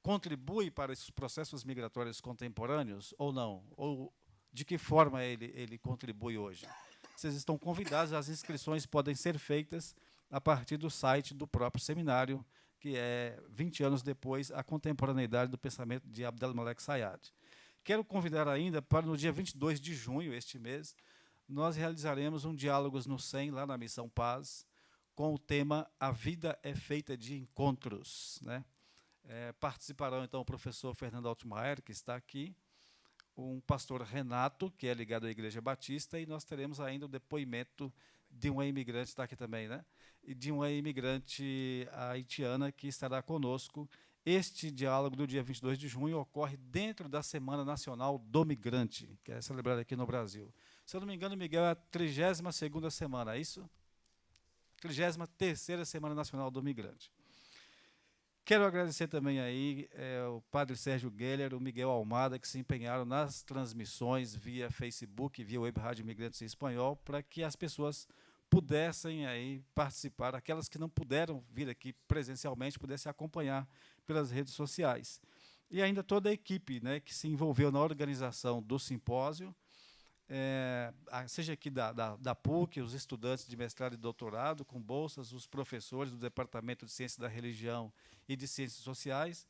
contribui para esses processos migratórios contemporâneos ou não? Ou de que forma ele contribui hoje? Vocês estão convidados, as inscrições podem ser feitas a partir do site do próprio seminário, que é 20 anos depois, a contemporaneidade do pensamento de Abdelmalek Sayad. Quero convidar ainda para no dia 22 de junho, este mês, nós realizaremos um Diálogos no 100, lá na Missão Paz, com o tema A Vida é Feita de Encontros, né? Participarão, então, o professor Fernando Altmaier, que está aqui, um pastor Renato, que é ligado à Igreja Batista, e nós teremos ainda o depoimento de uma imigrante, está aqui também, né? E de uma imigrante haitiana que estará conosco. Este diálogo do dia 22 de junho ocorre dentro da Semana Nacional do Migrante, que é celebrada aqui no Brasil. Se eu não me engano, Miguel, é a 32ª semana, é isso? 33ª Semana Nacional do Migrante. Quero agradecer também aí o padre Sérgio Geller, o Miguel Almada, que se empenharam nas transmissões via Facebook, via Web Rádio Imigrantes em Espanhol, para que as pessoas pudessem aí participar, aquelas que não puderam vir aqui presencialmente, pudessem acompanhar pelas redes sociais. e ainda toda a equipe, né, que se envolveu na organização do simpósio, seja aqui da PUC, os estudantes de mestrado e doutorado, com bolsas, os professores do Departamento de Ciência da Religião e de Ciências Sociais,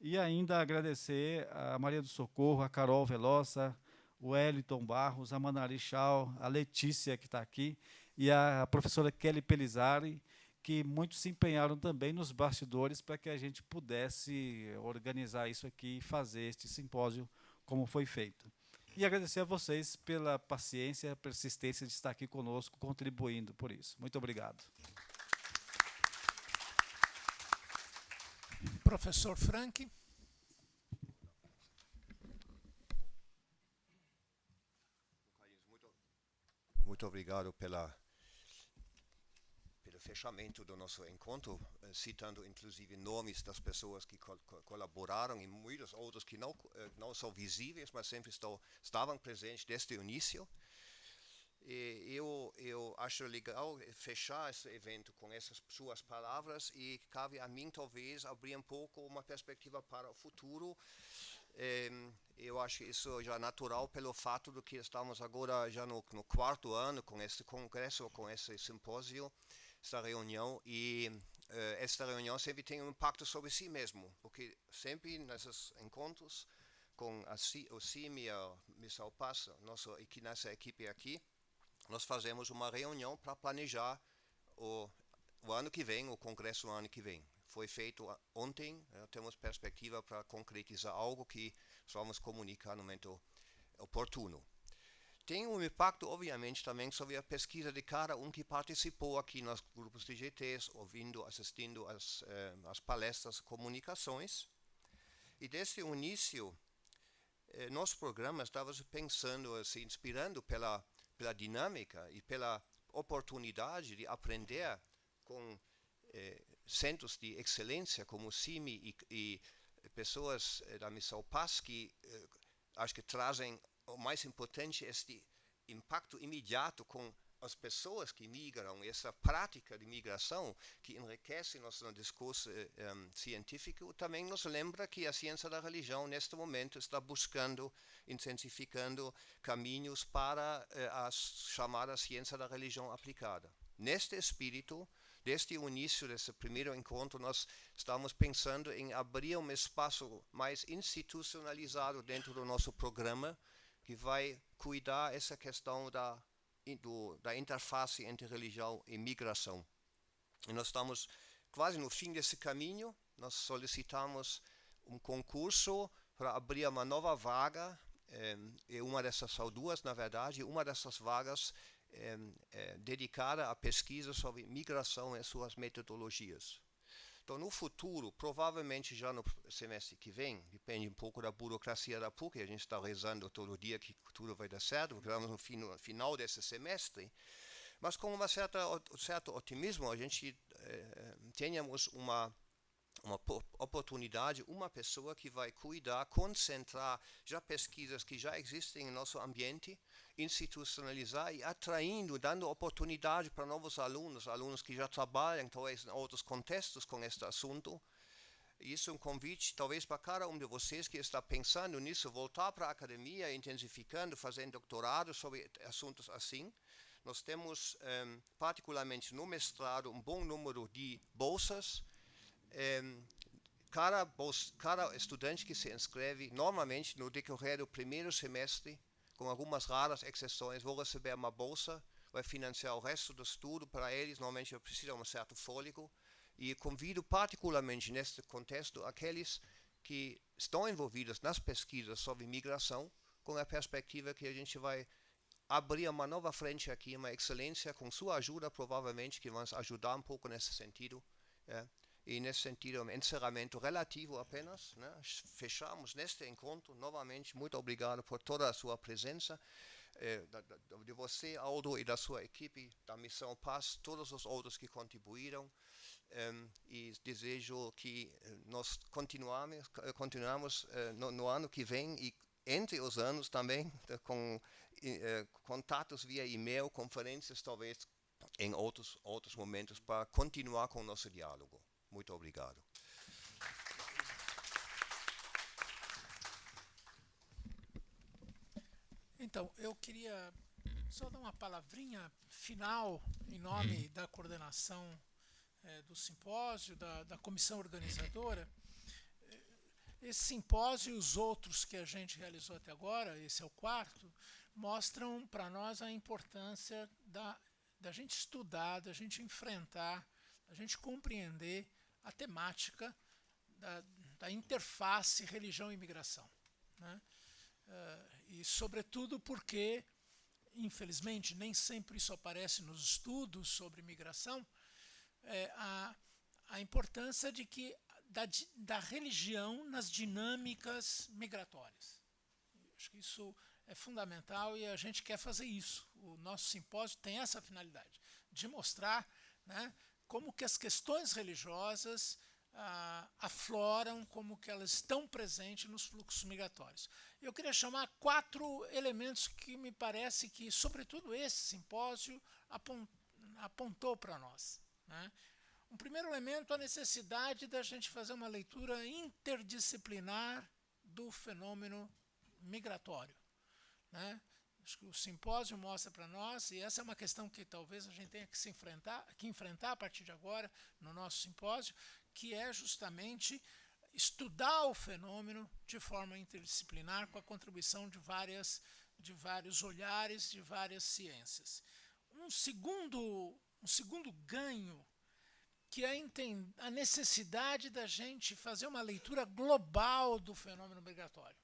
e ainda agradecer a Maria do Socorro, a Carol Velosa, o Wellington Barros, a Manari Chau, a Letícia, que está aqui, e a professora Kelly Pelizari, que muito se empenharam também nos bastidores para que a gente pudesse organizar isso aqui e fazer este simpósio como foi feito. E agradecer a vocês pela paciência, persistência de estar aqui conosco, contribuindo por isso. Muito obrigado. Professor Frank. Muito obrigado pelo fechamento do nosso encontro, citando inclusive nomes das pessoas que colaboraram e muitos outros que não são visíveis, mas sempre estavam presentes desde o início. E eu acho legal fechar esse evento com essas suas palavras e cabe a mim talvez abrir um pouco uma perspectiva para o futuro. Eu acho isso já natural pelo fato de que estamos agora já no quarto ano com esse congresso, com esse simpósio, esta reunião, e esta reunião sempre tem um impacto sobre si mesmo, porque sempre nesses encontros com o CIM e a Missão Paz, nossa equipe aqui, nós fazemos uma reunião para planejar o ano que vem, o congresso no ano que vem. Foi feito ontem, temos perspectiva para concretizar algo que vamos comunicar no momento oportuno. Tem um impacto, obviamente, também sobre a pesquisa de cada que participou aqui nos grupos de GTs, assistindo às palestras, comunicações. E desde o início, nosso programa estava pensando, se inspirando pela dinâmica e pela oportunidade de aprender com centros de excelência como o CIMI e pessoas da Missão Paz que acho que trazem o mais importante, este impacto imediato com as pessoas que migram, essa prática de migração que enriquece nosso discurso científico, também nos lembra que a ciência da religião, neste momento, está buscando, intensificando caminhos para a chamada ciência da religião aplicada. Neste espírito, desde o início desse primeiro encontro, nós estamos pensando em abrir um espaço mais institucionalizado dentro do nosso programa, que vai cuidar dessa questão da interface entre religião e migração. E nós estamos quase no fim desse caminho. Nós solicitamos um concurso para abrir uma nova vaga, uma dessas, são duas na verdade, uma dessas vagas dedicada à pesquisa sobre migração e suas metodologias. Então, no futuro, provavelmente já no semestre que vem, depende um pouco da burocracia da PUC, a gente está rezando todo dia que tudo vai dar certo, porque estamos no final desse semestre, mas com um certo otimismo, a gente tenhamos uma oportunidade, uma pessoa que vai cuidar, concentrar já pesquisas que já existem no nosso ambiente, institucionalizar e atraindo, dando oportunidade para novos alunos que já trabalham talvez em outros contextos com este assunto. Isso é um convite talvez para cada de vocês que está pensando nisso, voltar para a academia, intensificando, fazendo doutorado sobre assuntos assim. Nós temos, particularmente no mestrado, um bom número de bolsas. Cada estudante que se inscreve, normalmente no decorrer do primeiro semestre, com algumas raras exceções, vão receber uma bolsa, vai financiar o resto do estudo para eles, normalmente precisam de um certo fôlego, e convido particularmente neste contexto aqueles que estão envolvidos nas pesquisas sobre migração, com a perspectiva que a gente vai abrir uma nova frente aqui, uma excelência, com sua ajuda provavelmente, que vai nos ajudar um pouco nesse sentido. E nesse sentido, um encerramento relativo apenas, né? Fechamos neste encontro, novamente, muito obrigado por toda a sua presença, de você, Aldo, e da sua equipe, da Missão Paz, todos os outros que contribuíram, e desejo que nós continuamos no ano que vem, e entre os anos também, com contatos via e-mail, conferências, talvez, em outros momentos, para continuar com o nosso diálogo. Muito obrigado. Então, eu queria só dar uma palavrinha final em nome da coordenação do simpósio, da comissão organizadora. Esse simpósio e os outros que a gente realizou até agora, esse é o quarto, mostram para nós a importância da gente estudar, da gente enfrentar, da gente compreender a temática da interface religião e imigração, né? E, sobretudo, porque, infelizmente, nem sempre isso aparece nos estudos sobre imigração, a importância de que da religião nas dinâmicas migratórias. Acho que isso é fundamental e a gente quer fazer isso. O nosso simpósio tem essa finalidade, de mostrar, né, como que as questões religiosas afloram, como que elas estão presentes nos fluxos migratórios. Eu queria chamar 4 elementos que me parece que, sobretudo, esse simpósio apontou para nós, né? Um primeiro elemento, a necessidade da gente fazer uma leitura interdisciplinar do fenômeno migratório, né? Acho que o simpósio mostra para nós, e essa é uma questão que talvez a gente tenha que enfrentar a partir de agora no nosso simpósio, que é justamente estudar o fenômeno de forma interdisciplinar com a contribuição de vários olhares, de várias ciências. Um segundo ganho, que é a necessidade da gente fazer uma leitura global do fenômeno migratório,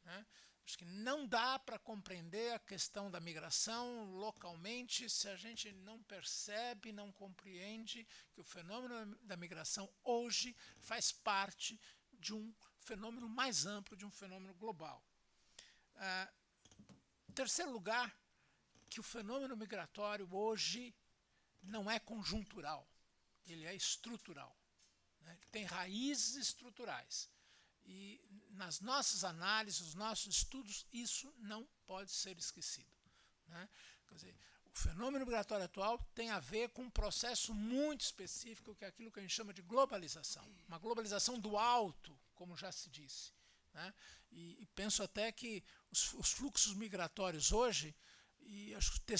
né? Acho que não dá para compreender a questão da migração localmente se a gente não percebe, não compreende que o fenômeno da migração hoje faz parte de um fenômeno mais amplo, de um fenômeno global. Em terceiro lugar, que o fenômeno migratório hoje não é conjuntural, ele é estrutural, né? Ele tem raízes estruturais. E nas nossas análises, nos nossos estudos, isso não pode ser esquecido, né? Quer dizer, o fenômeno migratório atual tem a ver com um processo muito específico, que é aquilo que a gente chama de globalização. Uma globalização do alto, como já se disse, né? E penso até que os fluxos migratórios hoje, e acho que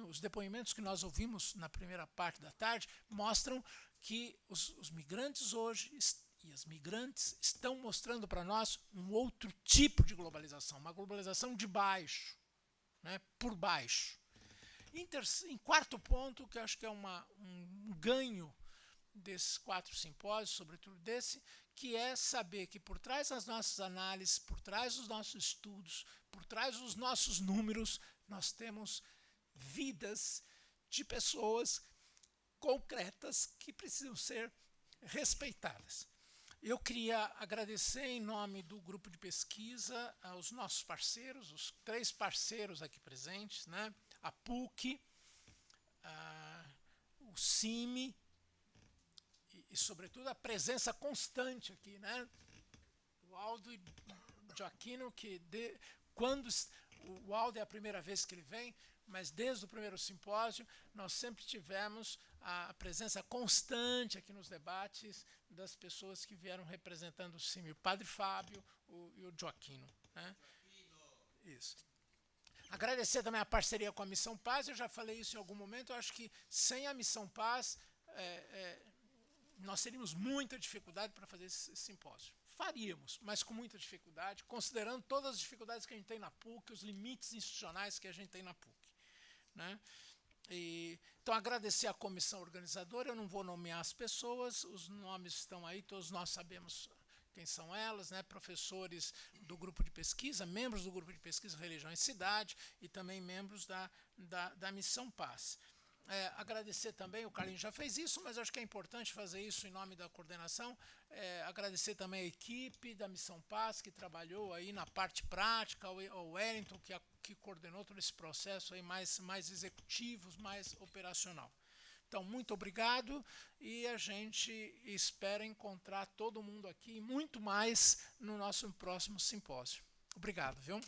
os depoimentos que nós ouvimos na primeira parte da tarde, mostram que os migrantes hoje e as migrantes estão mostrando para nós um outro tipo de globalização, uma globalização de baixo, né, por baixo. Em quarto ponto, que eu acho que é um ganho desses 4 simpósios, sobretudo desse, que é saber que por trás das nossas análises, por trás dos nossos estudos, por trás dos nossos números, nós temos vidas de pessoas concretas que precisam ser respeitadas. Eu queria agradecer em nome do grupo de pesquisa aos nossos parceiros, os 3 parceiros aqui presentes, né? A PUC, o CIMI e, sobretudo, a presença constante aqui, né? O Aldo e o Joaquino, quando o Aldo é a primeira vez que ele vem, mas desde o primeiro simpósio nós sempre tivemos a presença constante aqui nos debates das pessoas que vieram representando o CIMI, o Padre Fábio e o Joaquino, né? Isso. Agradecer também a parceria com a Missão Paz, eu já falei isso em algum momento, eu acho que sem a Missão Paz nós teríamos muita dificuldade para fazer esse simpósio. Faríamos, mas com muita dificuldade, considerando todas as dificuldades que a gente tem na PUC, os limites institucionais que a gente tem na PUC, né? Então, agradecer à comissão organizadora, eu não vou nomear as pessoas, os nomes estão aí, todos nós sabemos quem são elas, né? Professores do grupo de pesquisa, membros do grupo de pesquisa Religião e Cidade e também membros da Missão Paz. Agradecer também, o Carlinhos já fez isso, mas acho que é importante fazer isso em nome da coordenação, agradecer também a equipe da Missão Paz, que trabalhou aí na parte prática, ao Wellington, que coordenou todo esse processo aí mais executivo, mais operacional. Então, muito obrigado e a gente espera encontrar todo mundo aqui e muito mais no nosso próximo simpósio. Obrigado, viu?